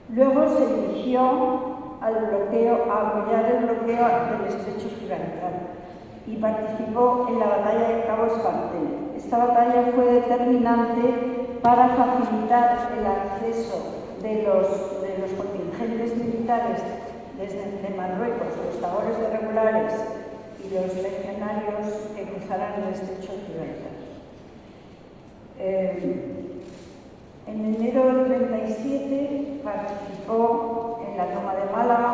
Luego se dirigió a apoyar el bloqueo del Estrecho Gibraltar y participó en la batalla de Cabo Espartel. Esta batalla fue determinante para facilitar el acceso de los contingentes militares desde Marruecos, los tabores de regulares y los legionarios que cruzaran el Estrecho Gibraltar. En enero del 37 participó en la toma de Málaga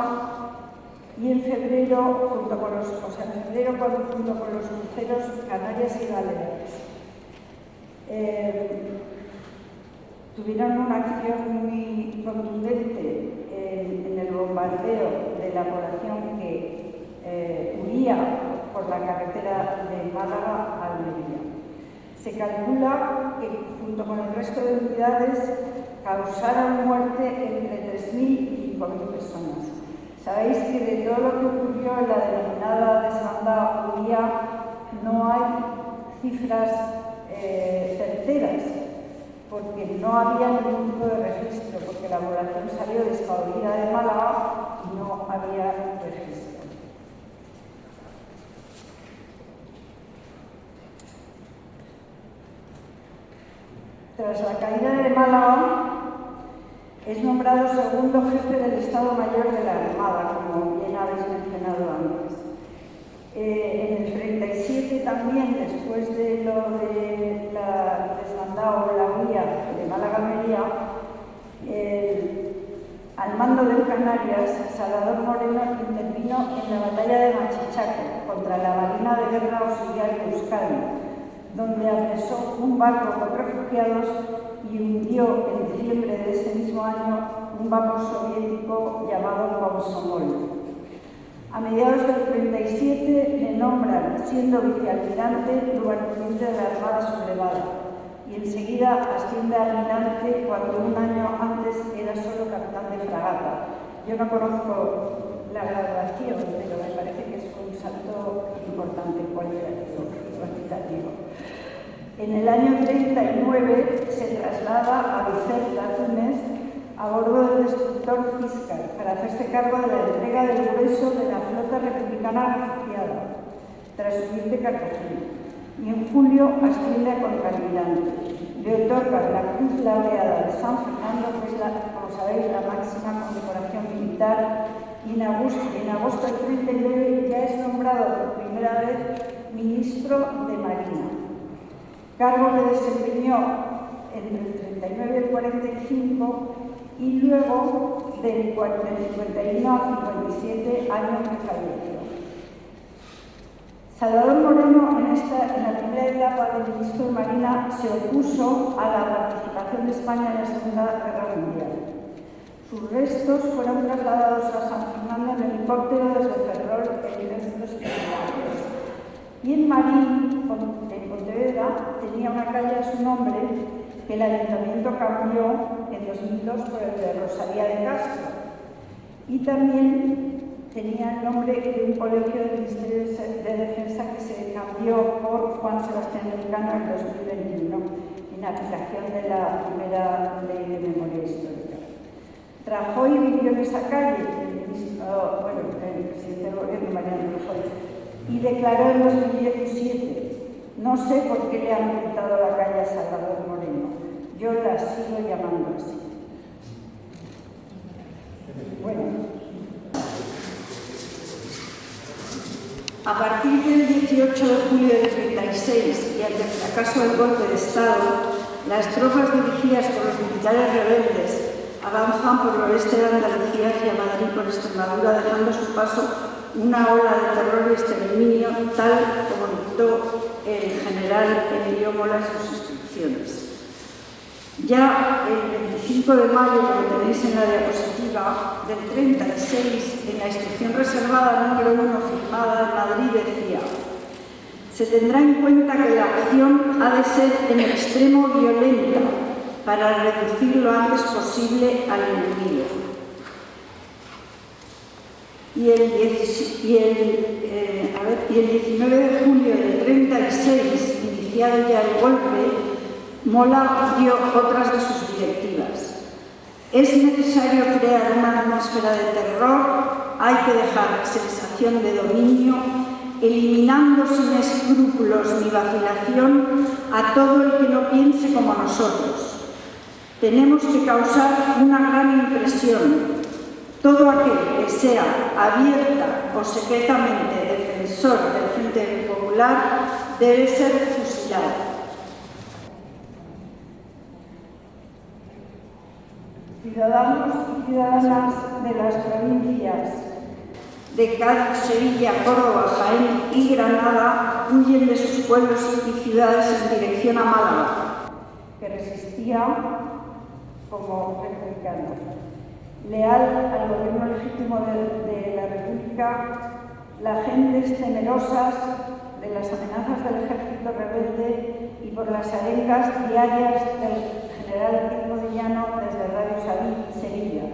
y en febrero, junto con los cruceros Canarias y Baleares. Tuvieron una acción muy contundente en el bombardeo de la población que huía por la carretera de Málaga a Almería. Se calcula que, junto con el resto de unidades, causaron muerte entre 3.000 y 5.000 personas. Sabéis que de todo lo que ocurrió en la denominada desbandada judía no hay cifras certeras, porque no había ningún tipo de registro, porque la población salió despavorida de Málaga y no había registro. Tras la caída de Málaga, es nombrado segundo jefe del Estado Mayor de la Armada, como bien habéis mencionado antes. En el 37 también, después de lo de la desbandada o la huida de Málaga-Almería, al mando de Canarias, Salvador Moreno intervino en la batalla de Machichaco contra la Marina de Guerra Auxiliar de Euskadi, donde apresó un barco con refugiados y hundió en diciembre de ese mismo año un vapor soviético llamado Komsomol. A mediados del 37 le nombran, siendo vicealmirante, lugarteniente de la Armada sublevada, y enseguida asciende a almirante cuando un año antes era solo capitán de fragata. Yo no conozco la graduación, pero me parece que es un salto importante cualitativo. En el año 39 se traslada a Bizerta, Túnez, a bordo del destructor Fiscal, para hacerse cargo de la entrega del grueso de la flota republicana refugiada, tras huir de Cartagena. Y en julio asciende a contraalmirante. Le otorgan la Cruz Laureada de San Fernando, que es, como sabéis, la máxima condecoración militar, y en agosto del 39 ya es nombrado por primera vez ministro de Marina, cargo que desempeñó entre el 39 y el 45 y luego del 51 al 57, año que falleció. Salvador Moreno, en la primera etapa de ministro de Marina, se opuso a la participación de España en la Segunda Guerra Mundial. Sus restos fueron trasladados a San Fernando en helicóptero desde Ferrol en Ejércitos Especiales. Y en Marín, en Pontevedra, tenía una calle a su nombre que el Ayuntamiento cambió en 2002 por el de Rosalía de Castro. Y también tenía el nombre de un colegio del Ministerio de Defensa que se cambió por Juan Sebastián Elcano en 2021, en aplicación de la primera ley de memoria histórica. Rajoy vivió en esa calle, el presidente del gobierno, Mariano Rajoy, y declaró en 2017: no sé por qué le han quitado la calle a Salvador Moreno, yo la sigo llamando así. Bueno, a partir del 18 de julio del 36 y ante el fracaso del golpe de Estado, las tropas dirigidas por los militares rebeldes avanzan por el oeste de Andalucía hacia Madrid por Extremadura, dejando a su paso una ola de terror y exterminio, tal como dictó el general Emilio Mola en sus instrucciones. Ya el 25 de mayo, como tenéis en la diapositiva, del 36, en la instrucción reservada número 1 firmada en Madrid, decía: se tendrá en cuenta que la acción ha de ser en extremo violenta para reducir lo antes posible al enemigo. Y el 19 de julio del 36, iniciado ya el golpe, Mola dio otras de sus directivas. Es necesario crear una atmósfera de terror, hay que dejar sensación de dominio, eliminando sin escrúpulos ni vacilación a todo el que no piense como nosotros. Tenemos que causar una gran impresión. Todo aquel que sea abierta o secretamente defensor del Frente Popular debe ser fusilado. Ciudadanos y ciudadanas de las provincias de Cádiz, Sevilla, Córdoba, Jaén y Granada huyen de sus pueblos y ciudades en dirección a Málaga, que resistía como republicano. Leal al gobierno legítimo de la República, las gentes temerosas de las amenazas del ejército rebelde y por las arengas diarias del general Enrique Modigliano desde Radio Sevilla.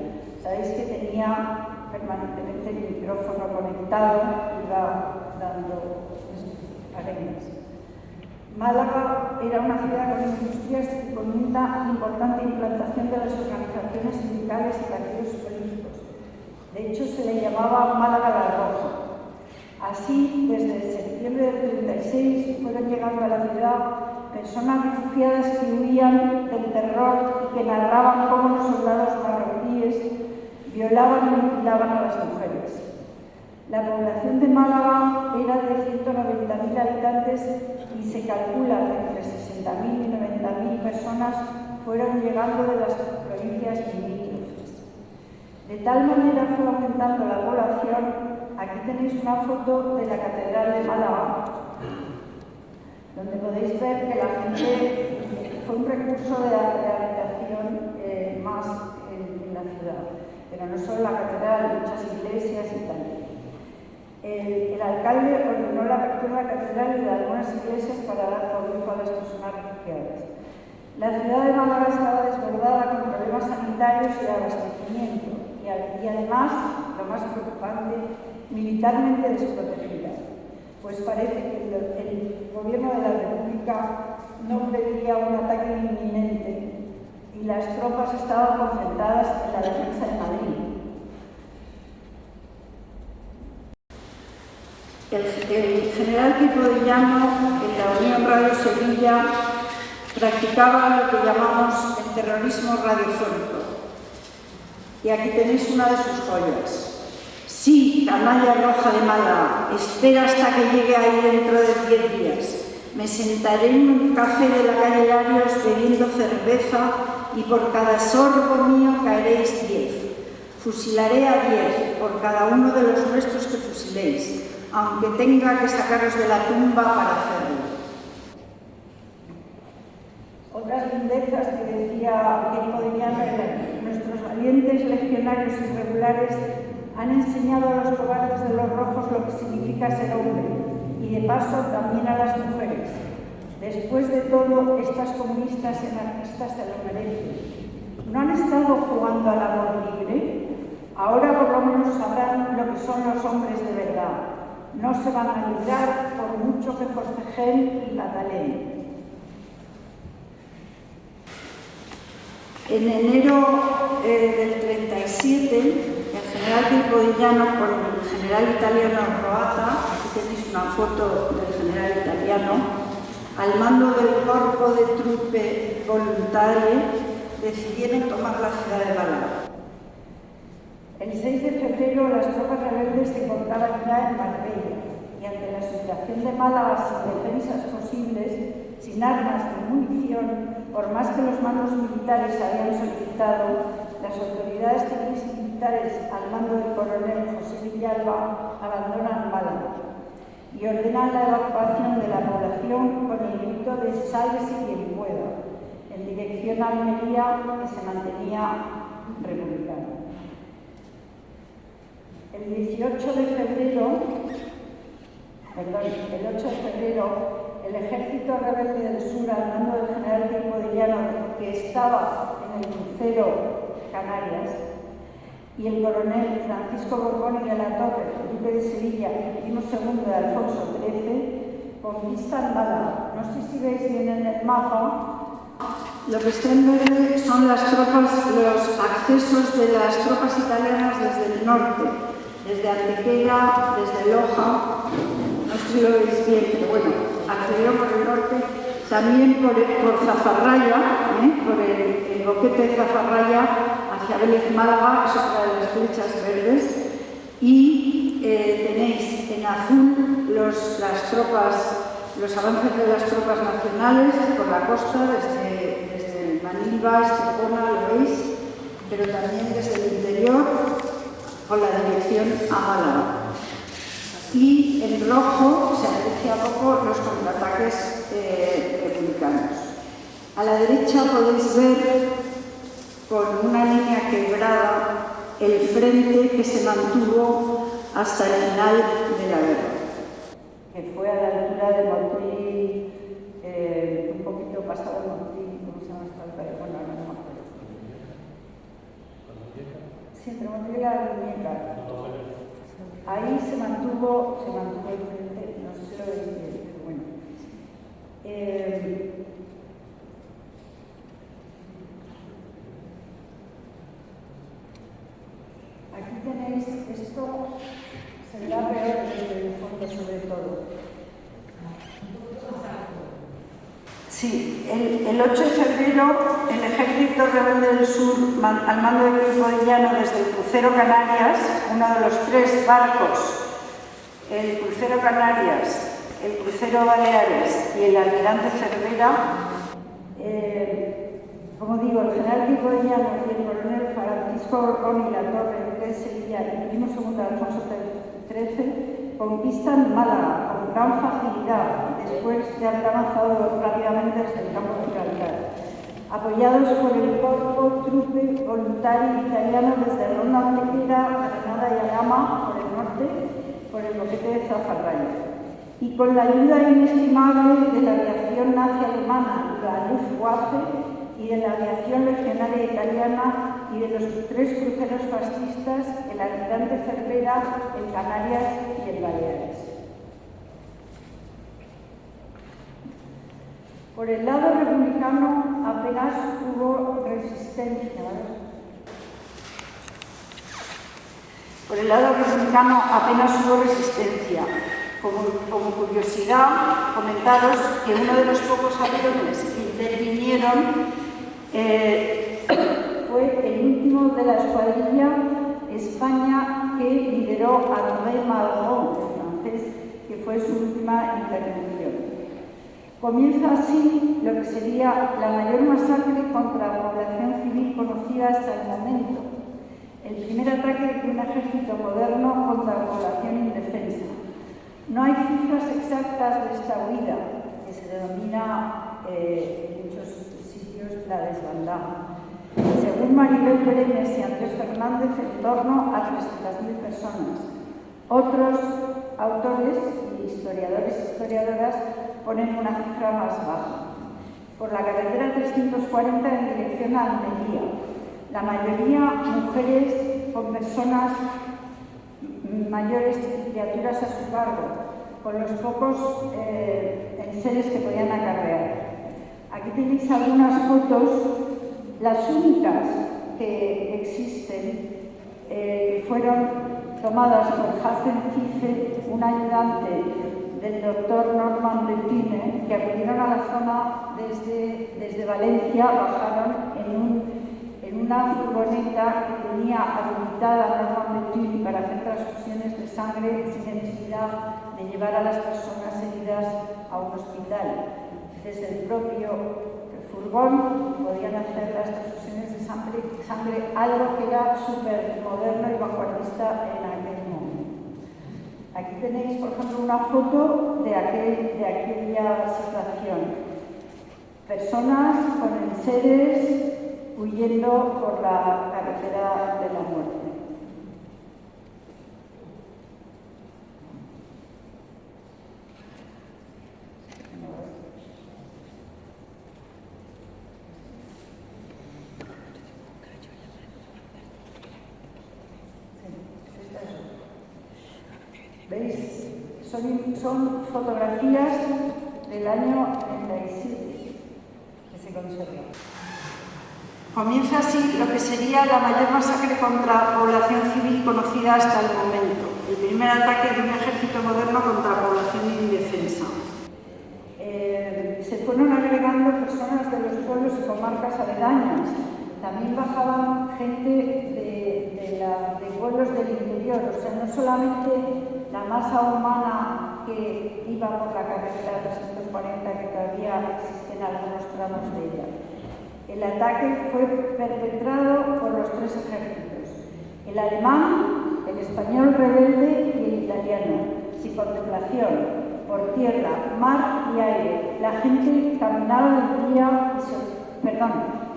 Sabéis que tenía permanentemente el micrófono conectado y va dando arenas. Málaga era una ciudad con industrias y con una importante implantación de las organizaciones sindicales y partidos políticos. De hecho, se le llamaba Málaga la Roja. Así, desde septiembre del 36 fueron llegando a la ciudad personas refugiadas que huían del terror y que narraban cómo los soldados marroquíes violaban y mutilaban a las mujeres. La población de Málaga era de 190.000 habitantes y se calcula que entre 60.000 y 90.000 personas fueron llegando de las provincias limítrofes. De tal manera fue aumentando la población. Aquí tenéis una foto de la Catedral de Málaga, donde podéis ver que la gente fue un recurso de la rehabilitación más en la ciudad, pero no solo la catedral, muchas iglesias y tal. El alcalde ordenó la apertura de la catedral y de algunas iglesias para dar cobijo a las personas refugiadas. La ciudad de Málaga estaba desbordada con problemas sanitarios y de abastecimiento y además, lo más preocupante, militarmente desprotegida. Pues parece que el gobierno de la República no preveía un ataque inminente y las tropas estaban concentradas en la defensa de Madrid. El general Pipo de Llano, en la Unión Radio Sevilla, practicaba lo que llamamos el terrorismo radiofónico. Y aquí tenéis una de sus joyas. Sí, canalla roja de Málaga, espera hasta que llegue ahí dentro de 10 días. Me sentaré en un café de la calle Larios bebiendo cerveza y por cada sorbo mío caeréis 10. Fusilaré a 10 por cada uno de los nuestros que fusiléis, aunque tenga que sacaros de la tumba para hacerlo. Otras lindezas que decía Pipo de Llano eran: nuestros valientes legionarios irregulares han enseñado a los cobardes de los rojos lo que significa ser hombre, y de paso también a las mujeres. Después de todo, estas comunistas y anarquistas se lo merecen. ¿No han estado jugando al amor libre? Ahora por lo menos sabrán lo que son los hombres de verdad. No se van a librar por mucho que forcejen y bataleen. En enero del 37, el general Pipo de Llano con el general italiano Roaza, aquí tenéis una foto del general italiano, al mando del cuerpo de truppe voluntarie, decidieron tomar la ciudad de Málaga. El 6 de febrero las tropas rebeldes se encontraban ya en Marbella y ante la situación de Málaga sin defensas posibles, sin armas ni munición, por más que los mandos militares habían solicitado, las autoridades civiles y militares al mando del coronel José Villalba abandonan Málaga y ordenan la evacuación de la población con el grito de "sálvese quien pueda", en dirección a Almería, que se mantenía republicana. El 8 de febrero, el ejército rebelde del sur, al mando del general Pipo de Llano, que estaba en el crucero Canarias, y el coronel Francisco Borbón y de la Torre, duque de Sevilla y primo segundo de Alfonso XIII, conquistan Málaga. No sé si veis bien en el mapa. Lo que está en verde son las tropas, los accesos de las tropas italianas desde el norte, desde Antequera, desde Loja. No sé si lo veis bien, pero bueno, accedieron por el norte, también por Zafarraya, por el boquete de Zafarraya hacia Vélez Málaga, es otra de las flechas verdes, y tenéis en azul los avances de las tropas nacionales por la costa, desde Manilva, Estepona, lo veis, pero también desde el interior con la dirección a Málaga. Y en rojo se aprecia poco los contraataques republicanos. A la derecha podéis ver con una línea quebrada el frente que se mantuvo hasta el final de la guerra, que fue a la altura de Motril, un poquito pasado de Motril, ¿cómo se llama esta altura? Bueno, ahora no me acuerdo. Sí, entre Motril y la Muñeca. ahí se mantuvo el frente, no sé si lo veis bien, pero bueno. Aquí tenéis, esto se verá peor desde el fondo sobre todo. Sí, el 8 de febrero el Ejército Rebelde del Sur, al mando de Luis Bodillano desde el crucero Canarias, uno de los 3 barcos, el crucero Canarias, el crucero Baleares y el almirante Cervera, como digo, el general Luis Bodillano y el coronel Francisco Borbón y la Torre, duque de Sevilla y primo segundo de Alfonso XIII, conquistan Málaga con gran facilidad, después de haber avanzado rápidamente desde el campo de Gibraltar. Apoyados por el Corpo Truppe Voluntario italiano desde Ronda Antequera, Granada y Alhama, por el norte, por el boquete de Zafarraya. Y con la ayuda inestimable de la aviación nazi alemana, la Luftwaffe, y de la aviación legionaria italiana y de los 3 cruceros fascistas, el almirante Cervera, el Canarias y el Baleares. Por el lado republicano apenas hubo resistencia. Por el lado republicano apenas hubo resistencia. Como curiosidad, comentaros que uno de los pocos aviones que intervinieron fue el último de la escuadrilla España que lideró André Malraux, el francés, que fue su última intervención. Comienza así lo que sería la mayor masacre contra la población civil conocida hasta el momento, el primer ataque de un ejército moderno contra la población indefensa. No hay cifras exactas de esta huida, que se denomina en muchos sitios la desbandada. Según Maribel Brenes y Andrés Fernández, en torno a 300.000 personas. Otros autores y historiadores y historiadoras ponen una cifra más baja. Por la carretera 340 en dirección a Almería, la mayoría mujeres con personas mayores y criaturas a su cargo, con los pocos enseres que podían acarrear. Aquí tenéis algunas fotos, las únicas que existen fueron tomadas por Hazen Cife, un ayudante del doctor Norman Bettine, que acudieron a la zona desde Valencia, bajaron en una furgoneta que tenía habilitada Norman Bettine para hacer transfusiones de sangre sin necesidad de llevar a las personas heridas a un hospital. Desde el propio furgón podían hacer las transfusiones de sangre, algo que era súper moderno y vanguardista en aquel momento. Aquí tenéis, por ejemplo, una foto de aquella situación. Personas con enseres huyendo por la carretera de la muerte. ¿Veis? Son fotografías del año 37 que se conservan. Comienza así lo que sería la mayor masacre contra la población civil conocida hasta el momento, el primer ataque de un ejército moderno contra la población indefensa. Se fueron agregando personas de los pueblos y comarcas aledañas. También bajaban gente de pueblos del interior, o sea, no solamente la masa humana que iba por la carretera 340, que todavía existen algunos tramos de ella. El ataque fue perpetrado por los 3 ejércitos, el alemán, el español rebelde y el italiano, sin contemplación, por tierra, mar y aire. La gente caminaba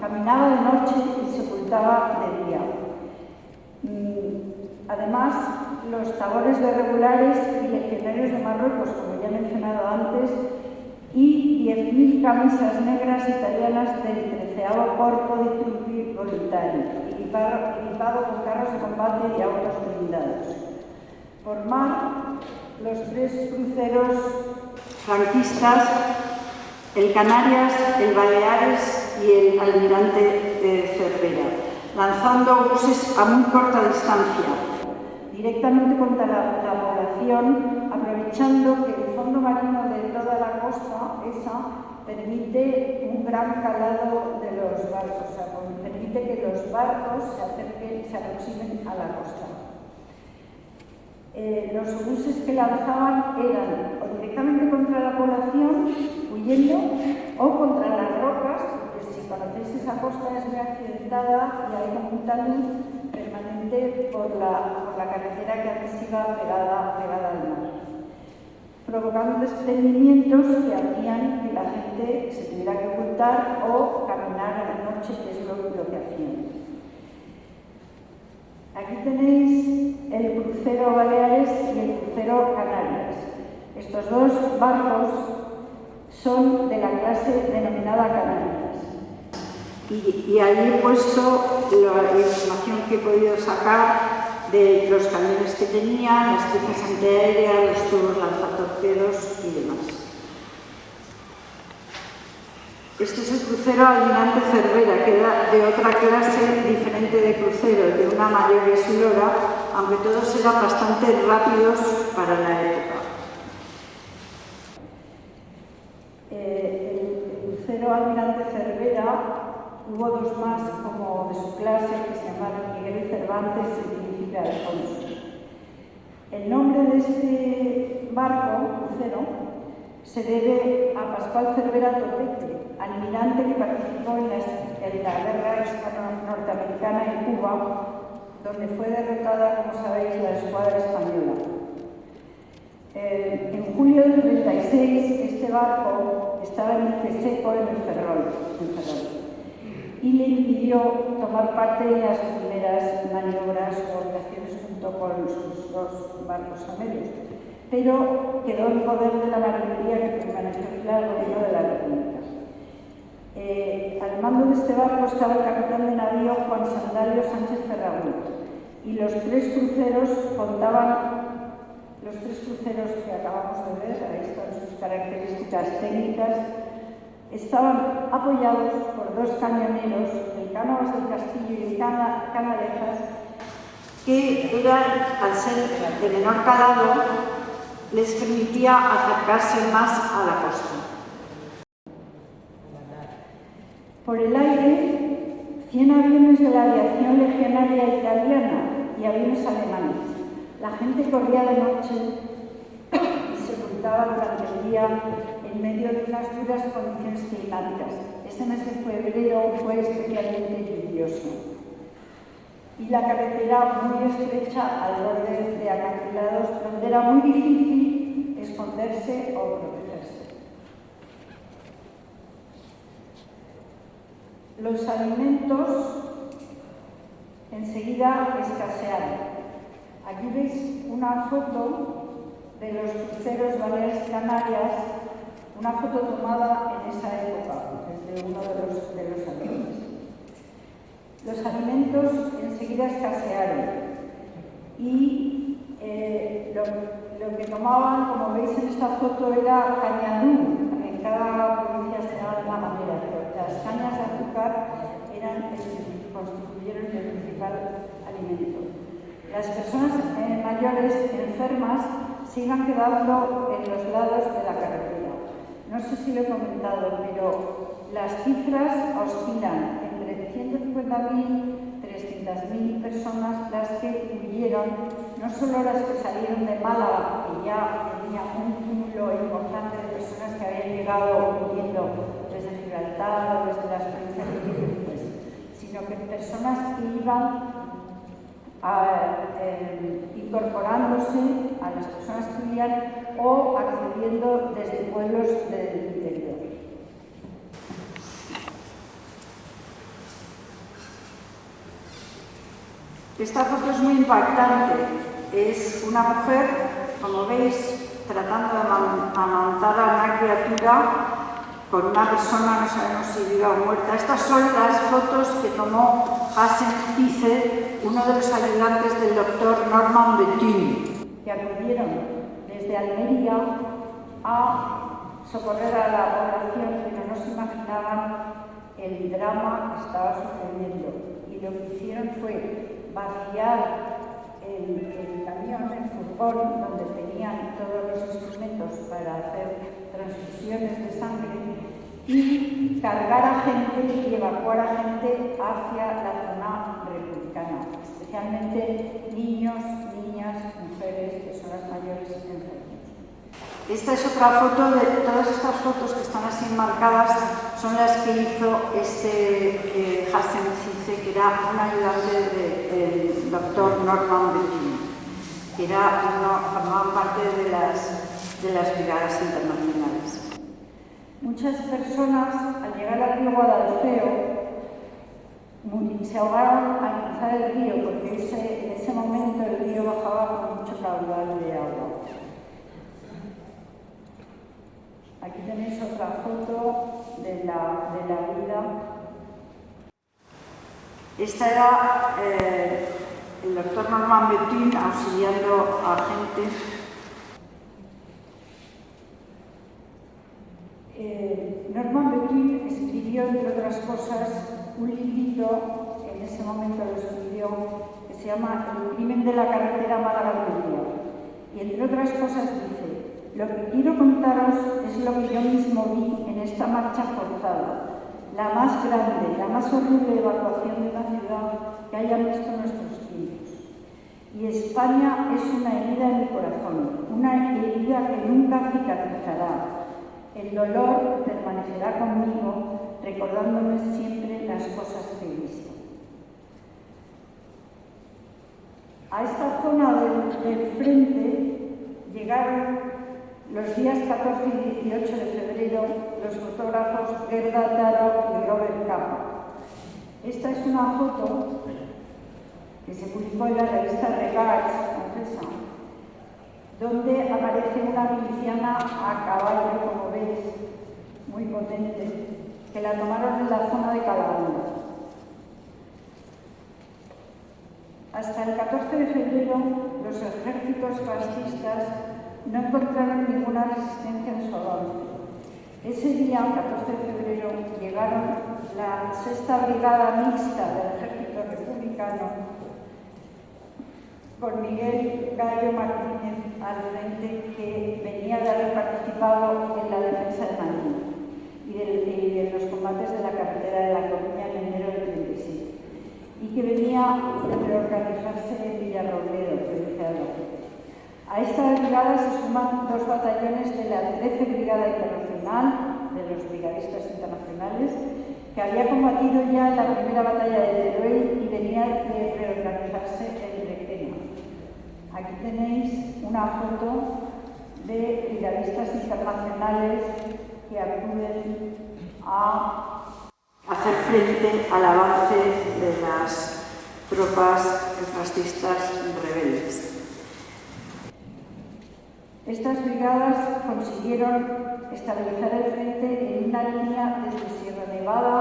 caminaba de noche y se ocultaba de día. Además, los tabores de regulares y legionarios de Marruecos, como ya he mencionado antes, y 10.000 camisas negras italianas del 13º Corpo de Truppi Voluntario, equipado con carros de combate y autos blindados. Por mar, los 3 cruceros franquistas, el Canarias, el Baleares y el Almirante Cervera, lanzando buses a muy corta distancia, directamente contra la población, aprovechando que el fondo marino de toda la costa permite un gran calado de los barcos, o sea, permite que los barcos se aproximen a la costa. Los obuses que lanzaban eran o directamente contra la población, huyendo, o contra las rocas, porque si conocéis esa costa es muy accidentada y hay como un talud permanente por la carretera que antes iba pegada al mar, provocando desprendimientos que hacían que la gente se tuviera que ocultar o caminar a la noche, que es lo que hacían. Aquí tenéis el crucero Baleares y el crucero Canarias. Estos 2 barcos son de la clase denominada Canarias. Y ahí he puesto la información que he podido sacar de los cañones que tenían, las piezas antiaéreas, los tubos lanzatorpedos y demás. Este es el crucero Almirante Cervera, que era de otra clase diferente de crucero, de una mayor eslora, aunque todos eran bastante rápidos para la época. El crucero Almirante Cervera, hubo 2 más como de su clase, que se llamaban Miguel Cervantes y Príncipe Alfonso. El nombre de este barco, crucero, se debe a Pascual Cervera Topete, almirante que participó en la guerra hispano-norteamericana en Cuba, donde fue derrotada, como sabéis, la escuadra española. En julio del 36, este barco estaba en el seco en Ferrol, y le impidió tomar parte en las primeras maniobras o operaciones junto con sus 2 barcos gemelos, pero quedó en poder de la marinería que permaneció fiel al gobierno de la República. Al mando de este barco estaba el capitán de navío Juan Sandalio Sánchez Ferragut, y los 3 cruceros que acabamos de ver, ahí están sus características técnicas, estaban apoyados por 2 cañoneros, el Cánovas del Castillo y el Canalejas, que eran, al ser de menor calado, les permitía acercarse más a la costa. Por el aire, 100 aviones de la aviación legionaria italiana y aviones alemanes. La gente corría de noche y se ocultaba durante el día en medio de unas duras condiciones climáticas. Ese mes de febrero fue especialmente lluvioso. Y la carretera muy estrecha al borde de acantilados, donde era muy difícil esconderse o protegerse. Los alimentos enseguida escasearon. Aquí veis una foto de los cruceros Baleares Canarias, una foto tomada en esa época, desde uno de los aviones. Los alimentos enseguida escasearon y lo que tomaban, como veis en esta foto, era cañadú. En cada provincia se llama de una manera, pero las cañas de azúcar constituyeron el principal alimento. Las personas mayores enfermas se iban quedando en los lados de la carretera. No sé si lo he comentado, pero las cifras oscilan entre 150.000 y 300.000 personas las que huyeron, no solo las que salieron de Málaga, que ya tenía un cúmulo importante de personas que habían llegado huyendo desde Gibraltar o desde las provincias limítrofes, sino que personas que iban incorporándose a las personas que vivían o accediendo desde pueblos del interior. Esta foto es muy impactante. Es una mujer, como veis, tratando de amamantar a una criatura con una persona, no sabemos si viva o muerta. Estas son las fotos que tomó Hassen Fize, uno de los ayudantes del doctor Norman Bethune. que acudieron desde Almería a socorrer a la población, pero no se imaginaban el drama que estaba sucediendo. Y lo que hicieron fue vaciar el camión, el furgón, donde tenían todos los instrumentos para hacer transfusiones de sangre, y cargar a gente y evacuar a gente hacia la zona republicana, especialmente niños, niñas, mujeres, personas mayores y enfermos. Esta es otra foto de todas estas fotos que están así enmarcadas, son las que hizo Hassem Zise, que era un ayudante del doctor Norman Bettin, que formaba parte de las brigadas internacionales. Muchas personas, al llegar al río Guadalfeo, se ahogaron al cruzar el río, porque en ese momento el río bajaba con mucho caudal de agua. Aquí tenéis otra foto de la vida. Esta era el doctor Norman Bettin auxiliando a gente. Norman Bettin escribió, entre otras cosas, un librito, en ese momento lo escribió, que se llama El crimen de la carretera Málaga-Almería. Y entre otras cosas dice: lo que quiero contaros es lo que yo mismo vi en esta marcha forzada, la más grande, la más horrible evacuación de una ciudad que hayan visto nuestros tiempos. Y España es una herida en mi corazón, una herida que nunca cicatrizará. El dolor permanecerá conmigo, recordándome siempre las cosas que he visto. A esta zona del frente llegaron los días 14 y 18 de febrero los fotógrafos Gerda Taro y Robert Capa. Esta es una foto que se publicó en la revista Regards francesa, donde aparece una miliciana a caballo, como veis, muy potente, que la tomaron en la zona de Calahorra. Hasta el 14 de febrero, los ejércitos fascistas no encontraron ninguna resistencia en su avance. Ese día, 14 de febrero, llegaron la 6ª Brigada Mixta del Ejército Republicano con Miguel Gallo Martínez al frente, que venía de haber participado en la defensa de Madrid y de los combates de la carretera de La Coruña en enero del 37, y que venía de reorganizarse en Villarrobledo, provincia de Albacete. A esta brigada se suman 2 batallones de la 13 Brigada Internacional, de los brigadistas internacionales, que había combatido ya en la primera batalla de Teruel y venía de reorganizarse en Requena. Aquí tenéis una foto de brigadistas internacionales que acuden a hacer frente al avance de las tropas fascistas rebeldes. Estas brigadas consiguieron estabilizar el frente en una línea desde Sierra Nevada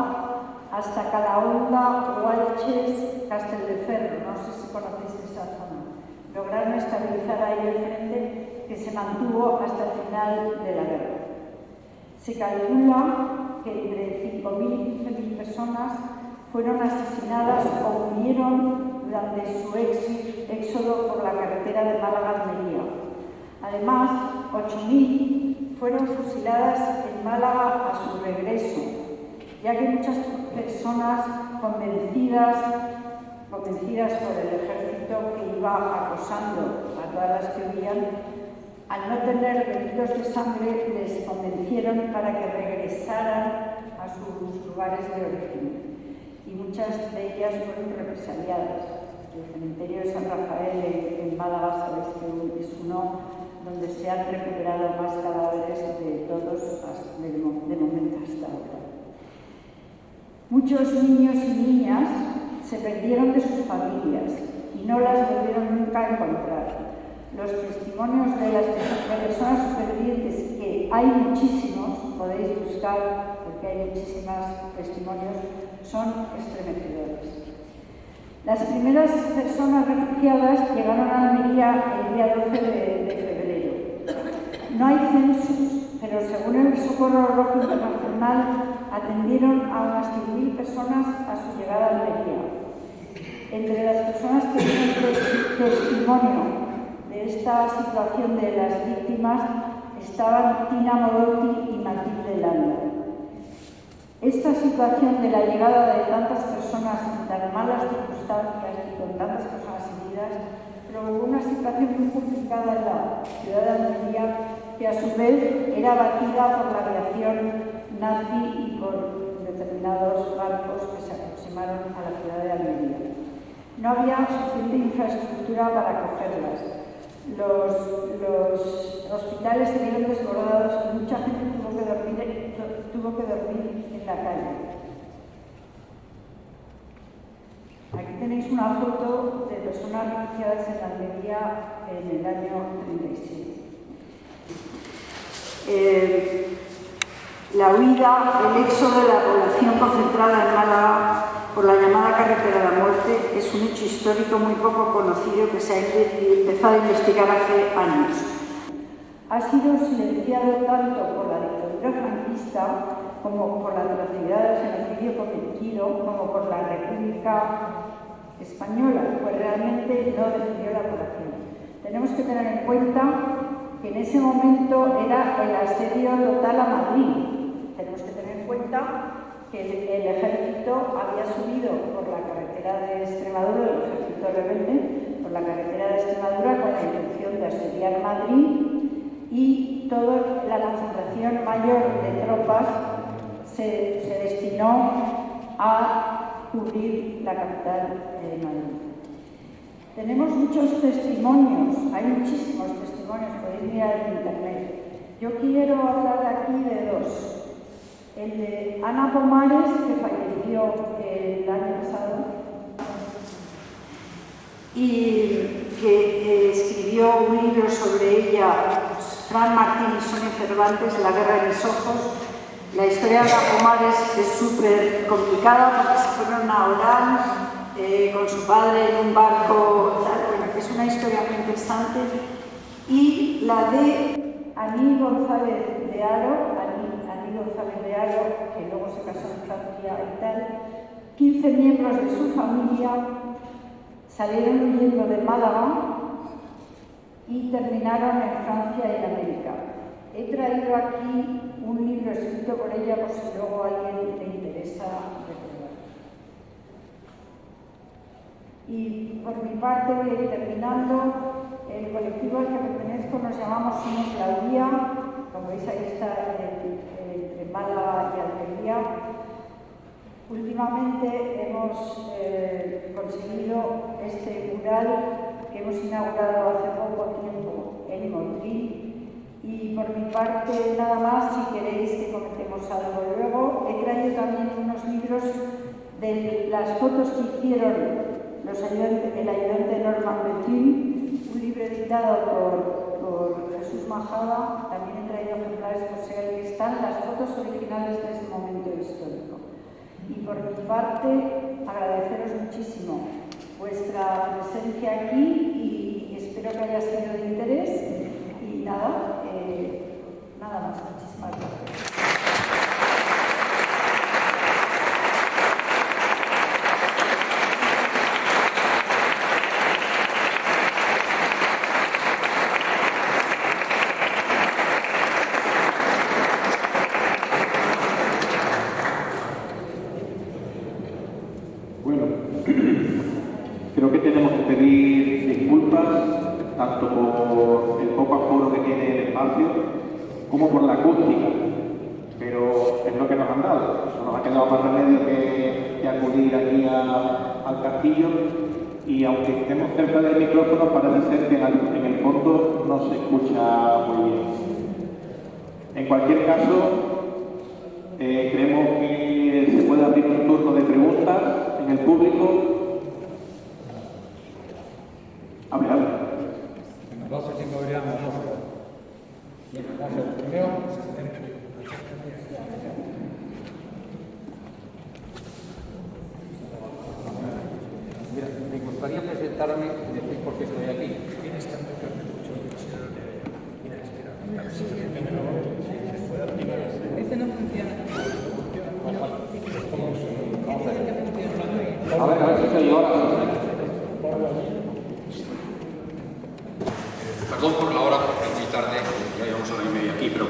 hasta Calahonda, Gualches, Castelldeferro. No sé si conocéis esa zona. Lograron estabilizar ahí el frente, que se mantuvo hasta el final de la guerra. Se calcula que entre 5.000 y 15.000 personas fueron asesinadas o murieron durante su éxodo por la carretera de Málaga-Almería. Además, 8.000 fueron fusiladas en Málaga a su regreso, ya que muchas personas convencidas por el ejército que iba acosando a todas las que huían, al no tener delitos de sangre, les convencieron para que regresaran a sus lugares de origen. Y muchas de ellas fueron represaliadas. El cementerio de San Rafael en Málaga, sabéis que es uno donde se han recuperado más cadáveres de todos de momento hasta ahora. Muchos niños y niñas se perdieron de sus familias y no las volvieron nunca a encontrar. Los testimonios de las personas supervivientes, que hay muchísimos, podéis buscar porque hay muchísimos testimonios, son estremecedores. Las primeras personas refugiadas llegaron a Almería el día 12 de febrero. No hay censos, pero según el Socorro Rojo Internacional atendieron a unas 100.000 personas a su llegada a Almería. Entre las personas que tienen testimonio de esta situación de las víctimas estaban Tina Modotti y Matilde Landa. Esta situación de la llegada de tantas personas en tan malas circunstancias y con tantas personas heridas provocó una situación muy complicada en la ciudad de Almería, que a su vez era batida por la aviación nazi y por determinados barcos que se aproximaron a la ciudad de Almería. No había suficiente infraestructura para acogerlas. Los hospitales se vieron desbordados y mucha gente tuvo que dormir en la calle. Aquí tenéis una foto de personas refugiadas en Almería en el año 37. La huida, el éxodo de la población concentrada en Málaga por la llamada carretera de la muerte es un hecho histórico muy poco conocido que se ha empezado a investigar hace años. Ha sido silenciado tanto por la dictadura franquista como por la atrocidad del genocidio cometido, como por la República Española, pues realmente no defendió la población. Tenemos que tener en cuenta que en ese momento era el asedio total a Madrid. Tenemos que tener en cuenta que el ejército había subido por la carretera de Extremadura, el ejército rebelde, por la carretera de Extremadura con la intención de asediar Madrid, y toda la concentración mayor de tropas se destinó a cubrir la capital de Madrid. Tenemos muchos testimonios, hay muchísimos testimonios, podéis mirar en internet. Yo quiero hablar aquí de dos. El de Ana Pomares, que falleció el año pasado y que escribió un libro sobre ella, Fran Martín y Sonia Cervantes, La guerra de mis ojos. La historia de Ana Pomares es súper complicada porque se fueron a Orán con su padre en un barco, bueno, que es una historia muy interesante. Y la de Aní González de Haro, que luego se casó en Francia y tal. 15 miembros de su familia salieron huyendo de Málaga y terminaron en Francia y en América. He traído aquí un libro escrito por ella por si luego a alguien le interesa recordar. Y por mi parte, voy a ir terminando. El colectivo al que pertenezco nos llamamos Somos la Vía. Como veis, ahí está entre Málaga y Almería. Últimamente hemos conseguido este mural que hemos inaugurado hace poco tiempo en Motril. Y por mi parte, nada más, si queréis que comentemos algo. Luego he traído también unos libros de las fotos que hicieron el ayudante Norman Bettín, un libro editado por Jesús Majada. También he traído ejemplares por si alguien que están las fotos originales de ese momento histórico. Y por mi parte, agradeceros muchísimo vuestra presencia aquí y espero que haya sido de interés. Y nada, nada más. Muchísimas gracias. Bueno, creo que tenemos que pedir disculpas tanto por el poco aforo que tiene el espacio como por la acústica, pero es lo que nos han dado. Eso nos ha quedado más remedio que acudir aquí al castillo, y aunque estemos cerca del micrófono parece ser que en el fondo no se escucha muy bien. En cualquier caso, creemos que se puede abrir un turno de preguntas en el público. Hable. No sé si podríamos. Bien, gracias. Primero. Mira. presentarme y decir por qué estoy aquí. Ese no funciona. A ver si soy yo ahora. Perdón por la hora, porque es muy tarde, ya llevamos hora y media aquí, pero...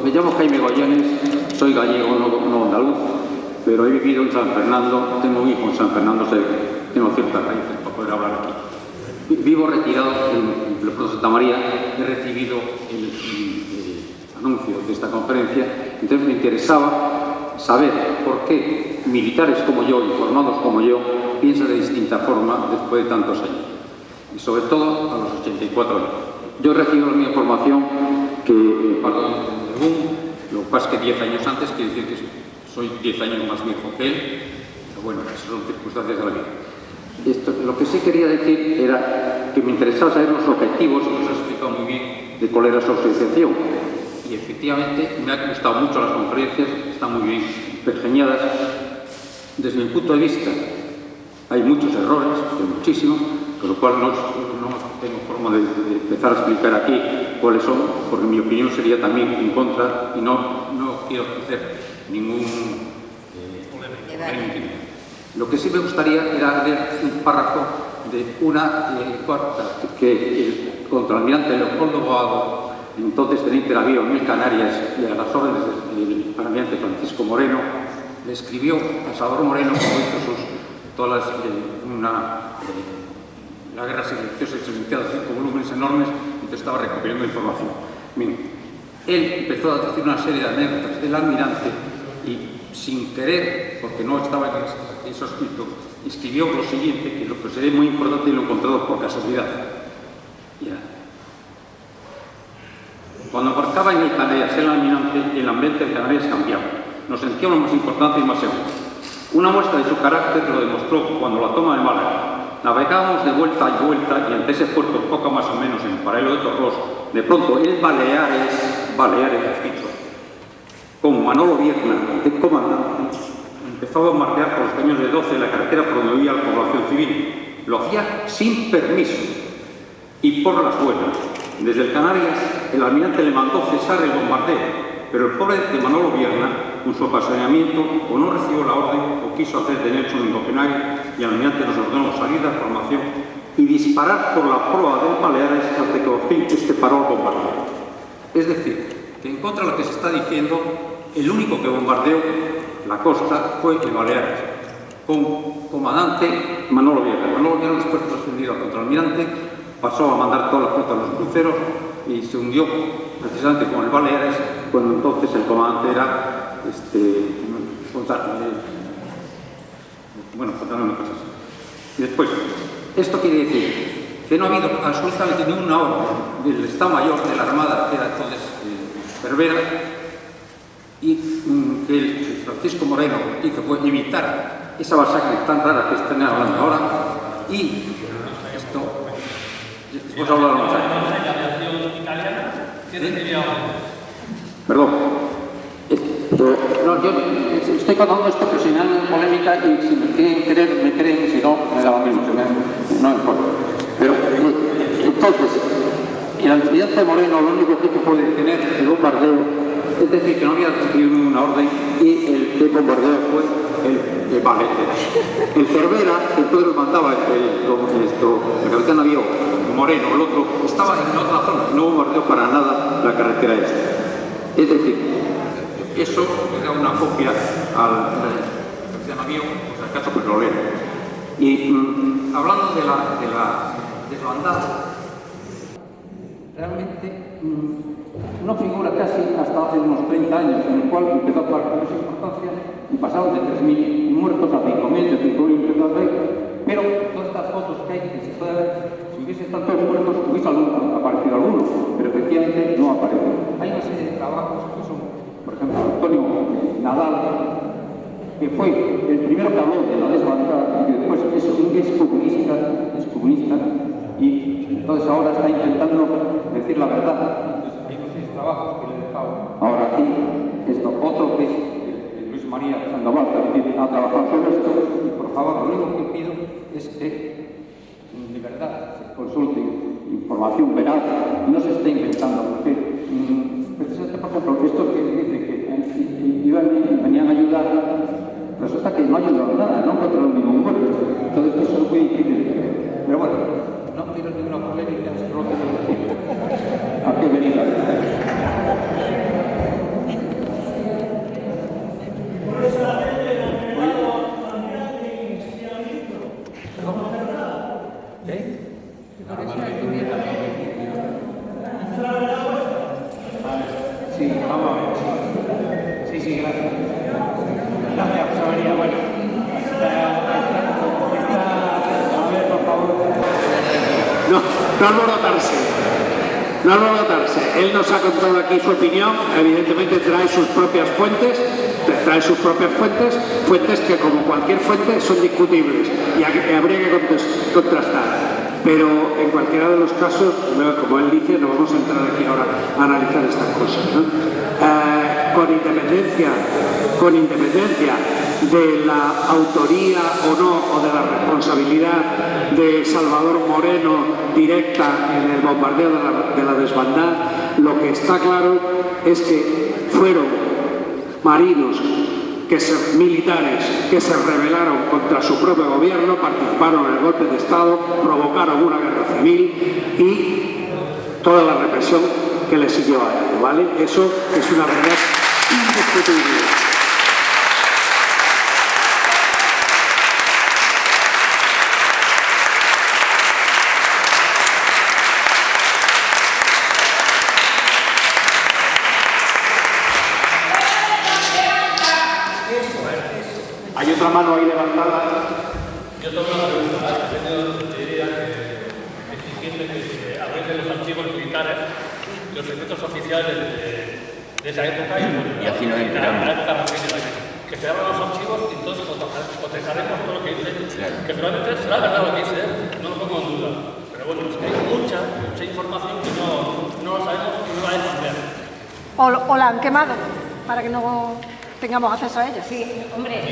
me llamo Jaime Goyenes, soy gallego, no andaluz, pero he vivido en San Fernando, tengo un hijo en San Fernando, tengo ciertas raíces para poder hablar aquí. Vivo retirado en el Puerto de Santa María, he recibido el anuncio de esta conferencia, entonces me interesaba saber por qué militares como yo, informados como yo, piensan de distinta forma después de tantos años. Y sobre todo a los 84 años. Yo he recibido la misma información que el boom, lo que pasa es que 10 años antes, quiere decir que soy 10 años más viejo que él, pero bueno, esas son circunstancias de la vida. Lo que sí quería decir era que me interesaba saber los objetivos, os he explicado muy bien de cuál era su asociación. Y efectivamente me han gustado mucho las conferencias, están muy bien pergeñadas. Desde mi punto de vista, hay muchos errores, muchísimos, con lo cual no tengo forma de empezar a explicar aquí cuáles son, porque mi opinión sería también en contra y no quiero hacer ningún polémica. Lo que sí me gustaría era leer un párrafo de una carta que el contraalmirante Leopoldo Boado, entonces teniente de navío en Canarias y a las órdenes del almirante Francisco Moreno, le escribió a Salvador Moreno, como hizo la guerra silenciosa y silenciada, 5 volúmenes enormes, entonces estaba recopilando información. Bien, él empezó a decir una serie de anécdotas del almirante y sin querer, porque no estaba eso escrito, escribió lo siguiente, que lo que sería muy importante y lo he encontrado por casualidad. Ya. Cuando embarcaba en el Canarias el almirante, el ambiente del Canarias cambiaba. Nos sentíamos más importantes y más seguros. Una muestra de su carácter lo demostró cuando la toma de Málaga. Navegábamos de vuelta y vuelta y ante ese puerto poco más o menos en el paralelo de Torros, de pronto el Baleares dicho, con Manolo Vierna de comandante, empezó a bombardear por los cañones de 12 la carretera por donde vivía la población civil. Lo hacía sin permiso y por las buenas. Desde el Canarias, el almirante le mandó cesar el bombardeo, pero el pobre de Manolo Vierna, con su apasionamiento, o no recibió la orden o quiso hacer de Nelson un indopenario y el almirante nos ordenó salir de la formación y disparar por la proa del Baleares hasta que por fin este paró el bombardeo. Es decir, que en contra de lo que se está diciendo, el único que bombardeó la costa fue el Baleares, con comandante Manolo Vierna. Manolo Vierna, después de trascendido al contraalmirante, pasó a mandar toda la flota a los cruceros y se hundió precisamente con el Baleares, cuando entonces el comandante era contándome cosas. Y después, esto quiere decir que no ha habido absolutamente ninguna orden del Estado Mayor de la Armada, que era entonces Cervera, y que el Francisco Moreno hizo fue evitar esa masacre tan rara que están hablando ahora, y esto, después hablaron los años. Perdón. No, yo estoy contando esto profesional en polémica y si me quieren creer, me creen, si no, me da lo mismo, no importa. Pero, entonces, el almirante Moreno lo único que puede detener el bombardeo, es decir, que no había recibido ninguna orden y el bombardeo fue el Baleares. El Cervera, entonces lo mandaba el capitán navío Moreno, el otro, estaba en otra zona, no bombardeó para nada la carretera esta. Es decir, eso era una copia al capitán navío, por si acaso petrolero. Y hablando de lo andado, realmente una figura casi hasta hace unos 30 años, en el cual empezó a tomar mucha importancia y pasaron de 3.000 muertos a 5.000, de 5.000 empezó a ver, pero todas estas fotos que hay, que se puede ver, si hubiese tantos muertos, hubiese aparecido alguno, pero efectivamente no aparece. Hay una serie de trabajos que son, por ejemplo, Antonio Nadal, que fue el primero que habló de la desbandada, y que después es comunista, y entonces ahora está intentando decir la verdad. Entonces hay unos 6 trabajos que le he dejado ahora aquí, otro que es Luis María María Sandoval, que ha trabajado sobre esto, y por favor, lo único que pido es que, de verdad, se consulte información veraz y no se esté inventando, porque precisamente, por ejemplo, esto que dice que venían a ayudar, resulta que no ha ayudado nada, no encontraron ningún muerto. Entonces eso es muy difícil. Pero bueno, no quiero ninguna polémica, es lo que quiero decir. ¿A qué venir? Sí, vamos a ver. Sí, gracias. Gracias, José María. Bueno, a ver, por favor. No alborotarse. Él nos ha contado aquí su opinión, evidentemente trae sus propias fuentes, fuentes que como cualquier fuente son discutibles y habría que contrastar. Pero en cualquiera de los casos, como él dice, no vamos a entrar aquí ahora a analizar estas cosas, ¿no? Con independencia de la autoría o no, o de la responsabilidad de Salvador Moreno directa en el bombardeo de la desbandada, lo que está claro es que fueron marinos, militares que se rebelaron contra su propio gobierno, participaron en el golpe de Estado, provocaron una guerra civil y toda la represión que le siguió a ello, ¿vale? Eso es una verdad indiscutible. Hay otra mano ahí levantada. Yo tengo una pregunta. Te diría que es difícil que habléis de los archivos militares, de los secretos oficiales de esa época y aquí no entramos. Que se abran los archivos y entonces cotejaremos todo lo que dice, que probablemente será verdad lo que dice, no lo pongo en duda. Pero bueno, es que hay mucha información que no lo sabemos y no la dejamos ver. O la han quemado para que no tengamos acceso a ella. Sí, hombre.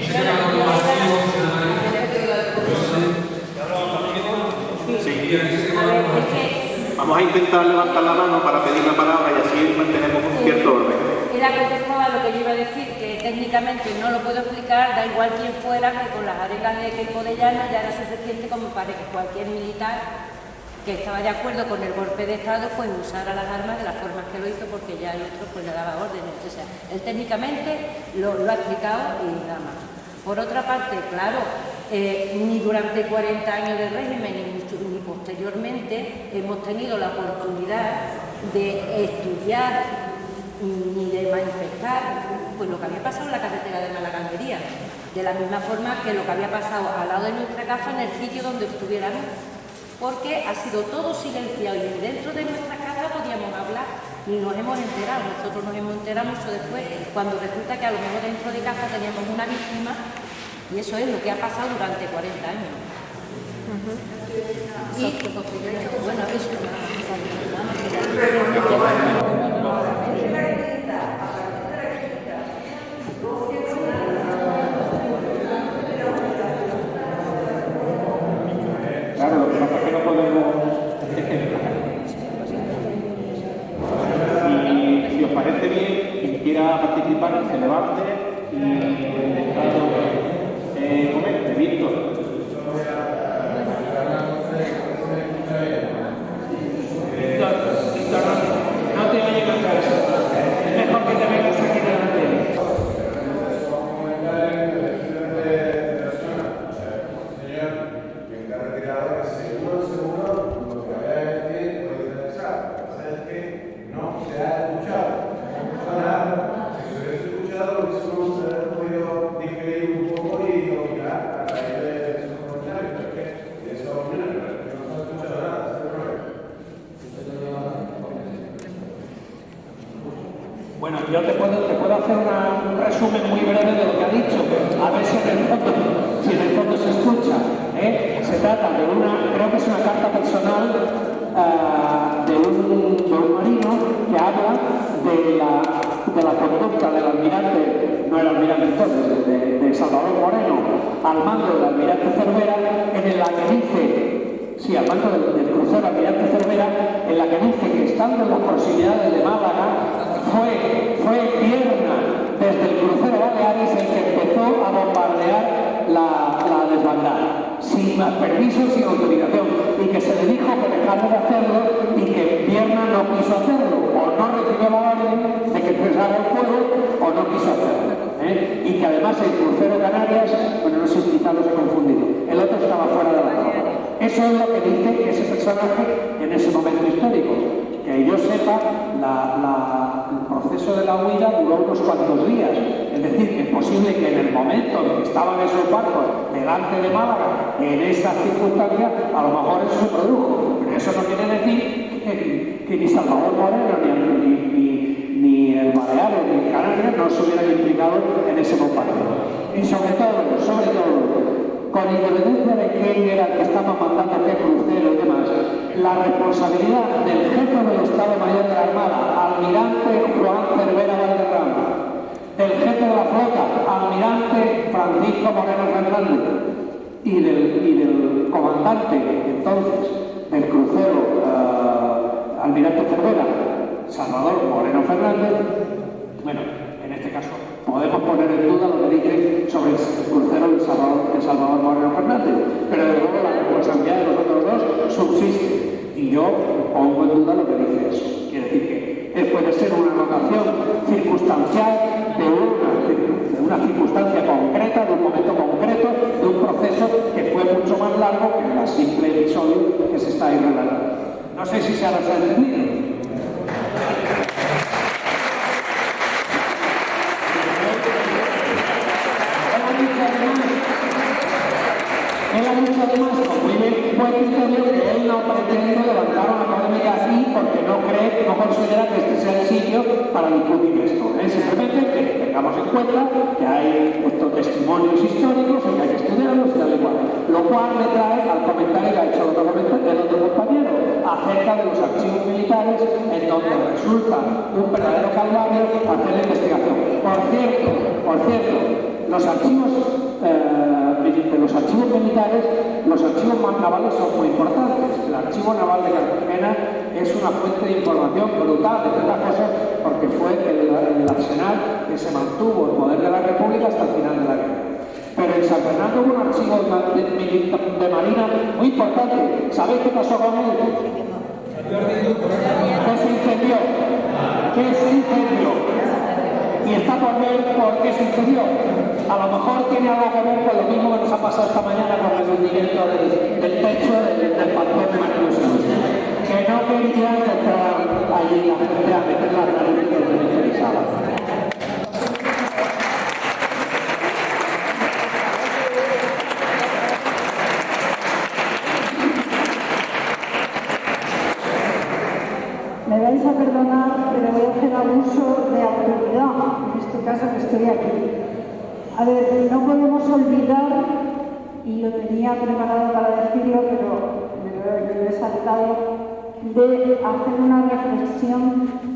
Vamos a intentar levantar la mano para pedir la palabra y así mantenemos un cierto orden. Era contestaba lo que yo iba a decir, que técnicamente no lo puedo explicar, da igual quién fuera, que con las arenas de Queipo de Llano ya era suficiente como para que cualquier militar que estaba de acuerdo con el golpe de Estado pues usara las armas de las formas que lo hizo, porque ya el otro pues le daba órdenes. O sea, él técnicamente lo ha explicado y nada más. Por otra parte, claro, ni durante 40 años de régimen ni posteriormente hemos tenido la oportunidad de estudiar ni de manifestar pues lo que había pasado en la carretera de Málaga-Almería, de la misma forma que lo que había pasado al lado de nuestra casa en el sitio donde estuviéramos, porque ha sido todo silenciado y dentro de nuestra casa podíamos hablar, ni nos hemos enterado. Nosotros nos hemos enterado mucho después, cuando resulta que a lo mejor dentro de casa teníamos una víctima, y eso es lo que ha pasado durante 40 años. Y bueno, eso Claro, lo que pasa es que no podemos. Si os parece bien, quien quiera participar, que se levante y comente. Víctor. No te oye con caso. Es mejor que te vengas aquí delante. Bueno, yo te puedo hacer un resumen muy breve de lo que ha dicho, a ver si en el fondo se escucha. Se trata de creo que es una carta personal de un marino que habla de la conducta del almirante, no el almirante entonces, Salvador Moreno al mando del almirante Cervera, en la que dice, sí, al mando del crucero almirante Cervera, en la que dice que estando en las proximidades de Málaga, fue Vierna, desde el crucero Baleares, el que empezó a bombardear la desbandada, sin permiso, sin autorización, y que se le dijo que dejara de hacerlo y que Vierna no quiso hacerlo, o no recibió la orden de que cesara el fuego, o no quiso hacerlo. Y que además el crucero Canarias, bueno, no sé si quizá los he confundido, el otro estaba fuera de la zona. Eso es lo que dice ese personaje en ese momento histórico. Que yo sepa, el proceso de la huida duró unos cuantos días. Es decir, que es posible que en el momento en que estaban esos barcos delante de Málaga, en esas circunstancias, a lo mejor eso se produjo. Pero eso no quiere decir que ni Salvador Moreno, ni el Baleares, ni Canarias no se hubieran implicado en ese bombardeo. Y sobre todo, con independencia de quién era el que estaba mandando qué crucero y demás, la responsabilidad del jefe del Estado Mayor de la Armada, almirante Juan Cervera Valderrama, del jefe de la flota, almirante Francisco Moreno Fernández, y del comandante entonces del crucero almirante Cervera, Salvador Moreno Fernández. Bueno, en este caso podemos poner en duda lo que dicen sobre el crucero de Salvador Moreno Fernández, pero de luego la responsabilidad de los otros dos subsiste, y yo pongo en duda lo que dice eso. Quiere decir que puede ser una anotación circunstancial de una circunstancia concreta, de un momento concreto, de un proceso que fue mucho más largo que el simple episodio que se está ahí relatando. No sé si se ha entendido. Él ha dicho además, con muy buen criterio, que él no pretende levantar una polémica aquí porque no considera que este sea el sitio para discutir esto. Simplemente que tengamos en cuenta que hay estos testimonios históricos y que hay que estudiarlos y tal y cual. Lo cual me trae al comentario que ha hecho el otro compañero acerca de los archivos militares, en donde resulta un verdadero calvario hacer la investigación. Por cierto, los archivos de los archivos militares, los archivos navales son muy importantes. El archivo naval de Cartagena es una fuente de información brutal, entre otras cosas, porque fue el arsenal que se mantuvo en poder de la República hasta el final de la guerra. Pero en San Fernando hubo un archivo de Marina muy importante. ¿Sabéis qué pasó con él? Que se incendió. Y está por ver por qué se incendió. A lo mejor tiene algo que ver con lo mismo que nos ha pasado esta mañana con el hundimiento del techo del pantón de Marinos. Que no querían entrar allí la gente a meter las narices donde les interesaba. Me vais a perdonar, pero voy a hacer abuso de autoridad, en este caso que estoy aquí. A ver, no podemos olvidar, y lo tenía preparado para decirlo, pero me lo he saltado, de hacer una reflexión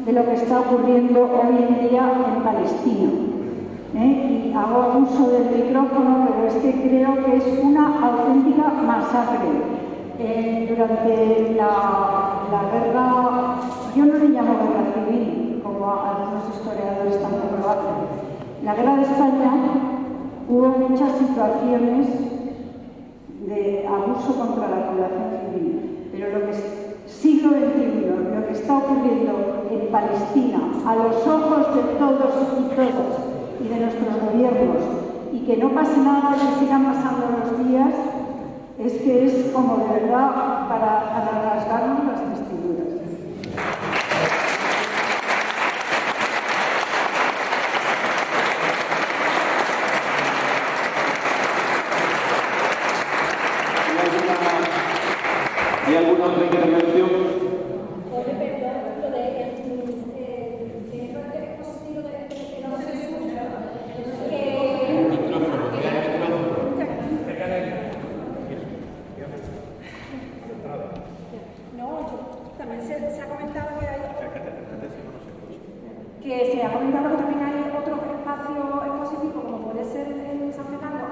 de lo que está ocurriendo hoy en día en Palestina. Y hago abuso del micrófono, pero es que creo que es una auténtica masacre. Durante la guerra, yo no le llamo guerra civil, como algunos historiadores tampoco lo hacen. La guerra de España hubo muchas situaciones de abuso contra la población civil, pero lo que es siglo XXI, lo que está ocurriendo en Palestina, a los ojos de todos y todas y de nuestros gobiernos, y que no pase nada, que sigan pasando los días, es que es como de verdad para rasgarnos las vestiduras. ¿Hay alguna otra intervención? Que se ha comentado que también hay otro espacio expositivo, como puede ser en San Fernando,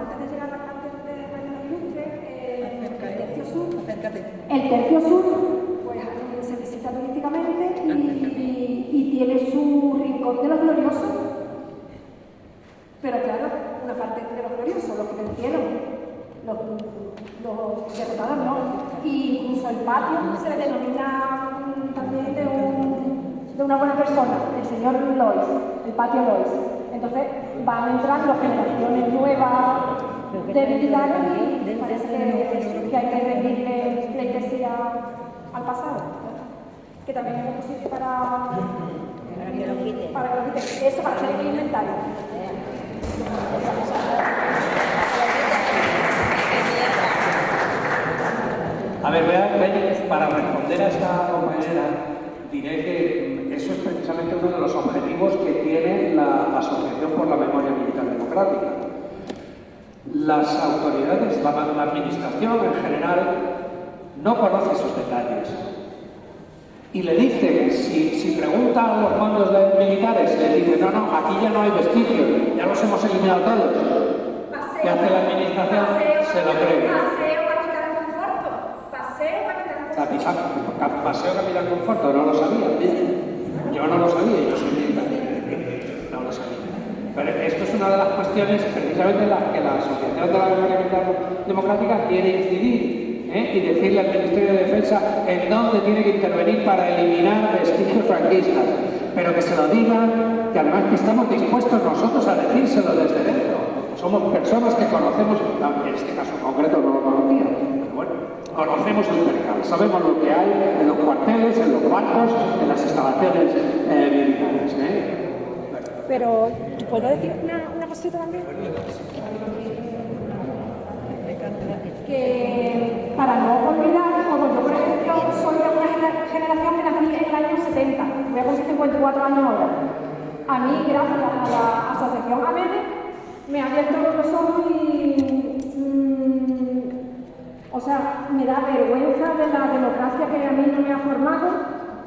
El tercio sur, pues se visita turísticamente y tiene su rincón de los gloriosos. Pero claro, una parte de los gloriosos, los que vencieron, los derrotados no. Y incluso el patio se le denomina también de una buena persona, el señor Lois, el patio Lois. Entonces van entrando generaciones nuevas de militares y parece que hay que rendirle pleitesía al pasado. Que también es posible para que lo quiten. Eso, para hacer el inventario. A ver, para responder a esta compañera, diré que eso es precisamente uno de los objetivos que tiene la Asociación por la Memoria Militar Democrática. Las autoridades, la administración en general, no conoce esos detalles. Y le dice, si pregunta a los mandos militares, le dice, no, aquí ya no hay vestigios, ya los hemos eliminado todos. ¿Qué hace la administración? Se lo cree. Paseo Capitán Conforto, no lo sabía. Yo no lo sabía, yo soy militar. No lo sabía. Pero esto es una de las cuestiones precisamente en las que la Asociación de la Memoria Militar Democrática quiere incidir y decirle al Ministerio de Defensa en dónde tiene que intervenir para eliminar vestigios franquistas. Pero que se lo digan, que además que estamos dispuestos nosotros a decírselo desde dentro. Somos personas que conocemos, en este caso concreto no lo conocía, pero bueno, conocemos el mercado, sabemos lo que hay en los cuarteles, en los barcos, en las instalaciones militares. Pero, ¿puedo decir una cosita también? Que para no olvidar, como yo por ejemplo soy de una generación que nací en el año 70, voy a cumplir 54 años ahora. A mí, gracias a la asociación AMEDE, me ha abierto los ojos y o sea, me da vergüenza de la democracia que a mí no me ha formado.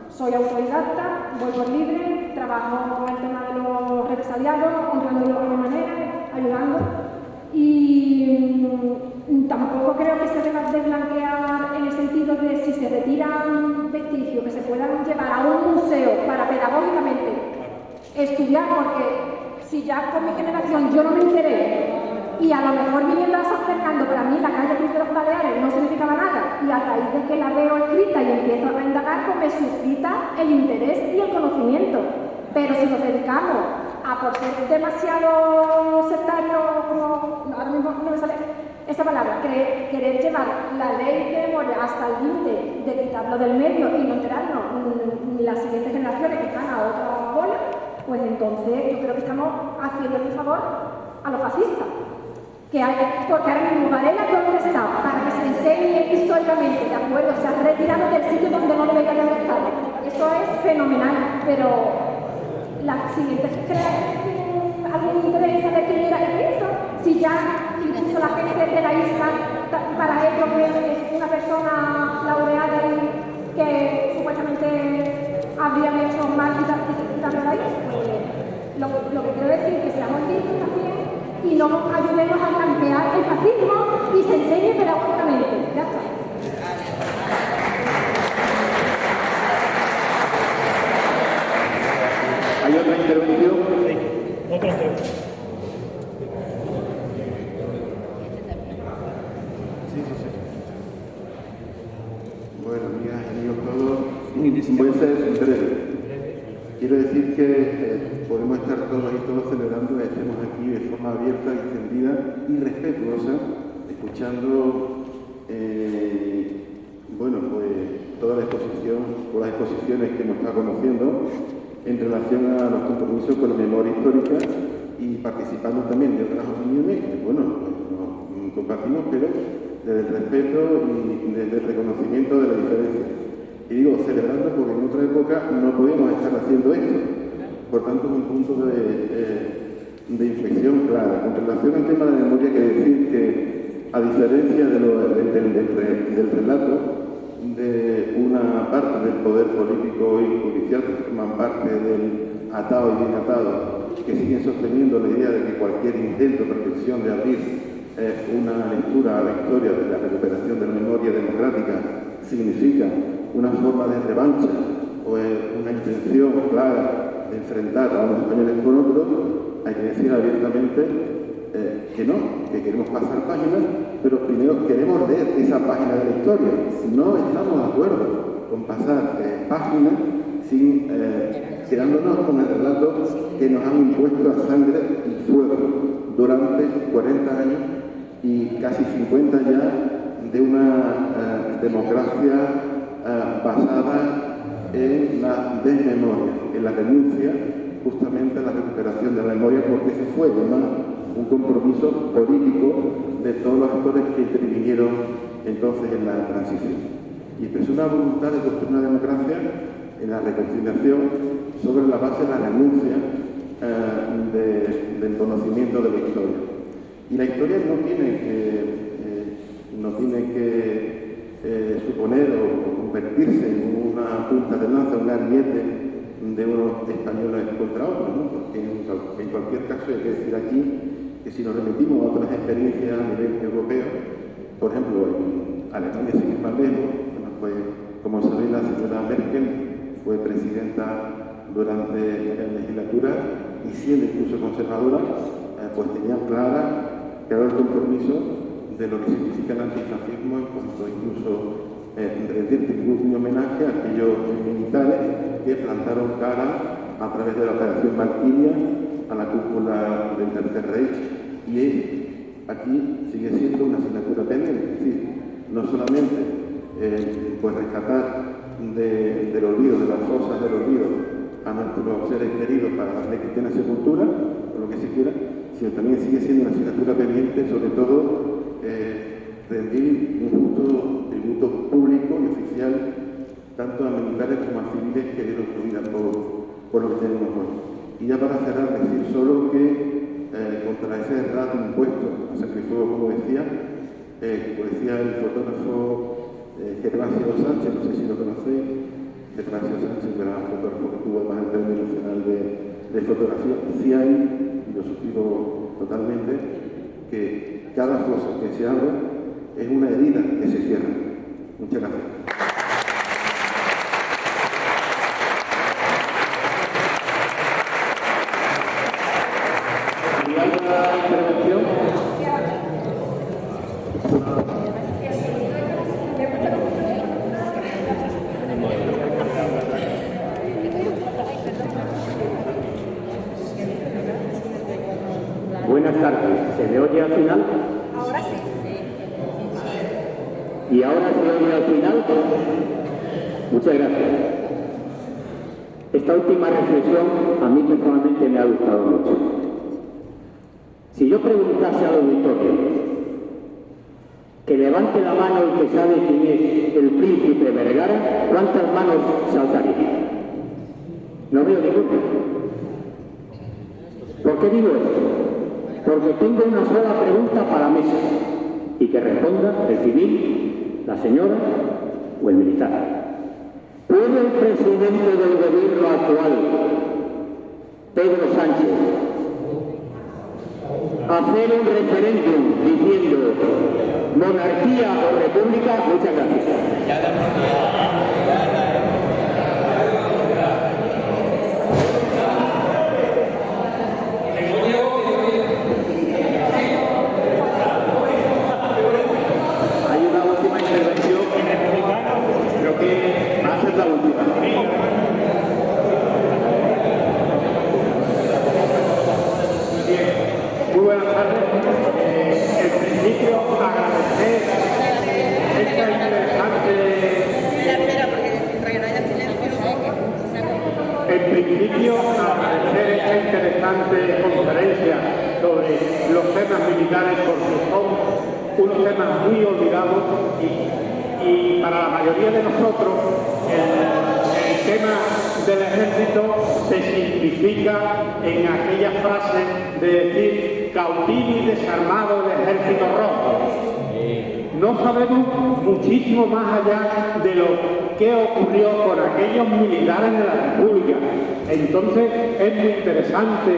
Soy autodidacta, voy por libre, trabajo con el tema de los represaliados, honrándolo de mi manera, ayudando. Y tampoco creo que se deba de blanquear en el sentido de si se retiran vestigios que se puedan llevar a un museo para pedagógicamente estudiar, porque si ya con mi generación yo no me enteré y a lo mejor viniendo a San Fernando, para mí la calle Cruz de los Baleares no significaba nada, y a raíz de que la veo escrita y empiezo a indagar, pues me suscita el interés y el conocimiento. Pero si nos dedicamos a, por ser demasiado sectario, como ahora mismo no me sale esa palabra, querer llevar la ley de memoria hasta el límite de quitarlo del medio y no enterarnos ni las siguientes generaciones que están a otra bola, pues entonces yo creo que estamos haciendo un favor a los fascistas. Porque ahora mismo Varela, ¿dónde está? Para que se enseñe históricamente, ¿de acuerdo? Se ha retirado del sitio donde no debería haber estado. Eso es fenomenal, pero las siguientes generaciones, algún interés en saber quién era eso, si ya incluso la gente de la isla, para ellos es una persona laureada y que supuestamente habrían hecho mal quitarlo de ahí. Lo que quiero decir es que seamos listos también y no ayudemos a campear el fascismo y se enseñe pedagógicamente. Ya está. ¿Hay otra intervención? Sí, otra intervención. Sí. Bueno, amigas y amigos todos, voy a ser breve. Quiero decir que podemos estar todos y todos celebrando que estemos aquí de forma abierta, extendida y respetuosa, escuchando toda la exposición o las exposiciones que nos está conociendo en relación a los compromisos con la memoria histórica y participando también de otras opiniones que, no compartimos, pero desde el respeto y desde el reconocimiento de la diferencia. Y digo, celebrando porque en otra época no podíamos estar haciendo esto. Por tanto, es un punto de inflexión clara. Con relación al tema de memoria, hay que decir que, a diferencia del relato de una parte del poder político y judicial que forman parte del atado y bien atado, que siguen sosteniendo la idea de que cualquier intento o pretensión de abrir una lectura a la historia de la recuperación de la memoria democrática significa una forma de revancha o una intención clara de enfrentar a unos españoles con otros, hay que decir abiertamente que no, que queremos pasar páginas, pero primero queremos leer esa página de la historia. No estamos de acuerdo con pasar páginas sin quedándonos con el relato que nos han impuesto a sangre y fuego durante 40 años y casi 50 ya de una democracia basada en la desmemoria, en la denuncia justamente a la recuperación de la memoria, porque ese fue además un compromiso político de todos los actores que intervinieron entonces en la transición. Y expresó una voluntad de construir una democracia en la reconciliación sobre la base de la renuncia del conocimiento de la historia. Y la historia no tiene que suponer o convertirse en una punta de lanza, un ariete de unos españoles contra otros, ¿no? Porque en cualquier caso hay que decir aquí que si nos remitimos a otras experiencias a nivel europeo, por ejemplo en Alemania, sin ir más lejos, pues, como sabéis, la señora Merkel fue presidenta durante la legislatura y siendo incluso conservadora, pues tenía claro el compromiso de lo que significa el antifascismo en cuanto incluso rendir tributo y homenaje a aquellos militares que plantaron cara a través de la Operación Valquiria a la cúpula del Tercer Reich, y aquí sigue siendo una asignatura pendiente, es decir, no solamente pues rescatar del olvido, de las fosas del olvido a nuestros seres queridos para darle cristiana sepultura, o lo que se quiera, sino también sigue siendo una asignatura pendiente, sobre todo rendir un justo tributo público y oficial tanto a militares como a civiles que dieron su vida por lo que tenemos hoy. Y ya para cerrar, decir solo que contra ese relato impuesto a sacrificio, como decía el fotógrafo Gervasio Sánchez, no sé si lo conocéis, Gervasio Sánchez, que era un fotógrafo que tuvo más el Premio Nacional de Fotografía, decía ahí, y lo suscribo totalmente, que cada fosa que se abre es una herida que se cierra. Muchas gracias. ¿Y hay una intervención? Buenas tardes. ¿Se me oye al final? Ahora sí. ¿Y ahora se oye al final? Muchas gracias. Esta última reflexión a mí personalmente me ha gustado mucho. Si yo preguntase al auditorio que levante la mano el que sabe quién es el príncipe Vergara, ¿cuántas manos saltarían? No veo ninguno. ¿Por qué digo esto? Porque tengo una sola pregunta para la mesa y que responda el civil, la señora o el militar. ¿Puede el presidente del gobierno actual, Pedro Sánchez, hacer un referéndum diciendo monarquía o república? Muchas gracias. Muy buenas tardes. En principio, agradecer esta interesante... En principio, agradecer esta interesante conferencia sobre los temas militares, porque son unos temas muy olvidados y para la mayoría de nosotros el tema del ejército se simplifica en aquella frase de decir cautivo y desarmado el ejército rojo. No sabemos muchísimo más allá de lo que ocurrió con aquellos militares de la República. Entonces es muy interesante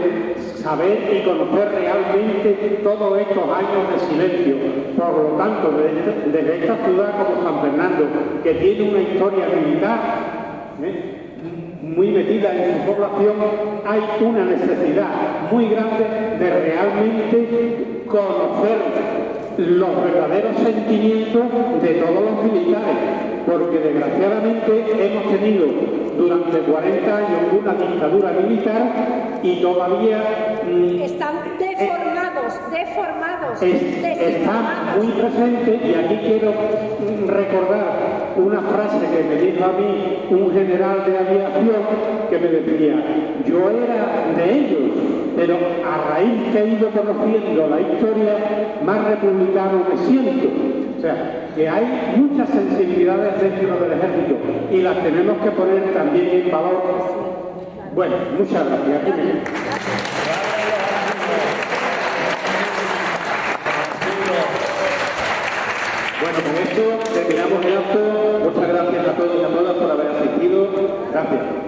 saber y conocer realmente todos estos años de silencio. Por lo tanto, desde esta ciudad como San Fernando, que tiene una historia militar muy metida en su población, hay una necesidad muy grande de realmente conocer los verdaderos sentimientos de todos los militares, porque desgraciadamente hemos tenido durante 40 años una dictadura militar y todavía están deformados, están muy presentes. Y aquí quiero recordar una frase que me dijo a mí un general de aviación, que me decía: yo era de ellos, pero a raíz que he ido conociendo la historia, más republicano me siento. O sea, que hay muchas sensibilidades dentro del ejército y las tenemos que poner también en valor. Bueno, muchas gracias. Bueno, con esto terminamos el acto. Muchas gracias a todos y a todas por haber asistido. Gracias.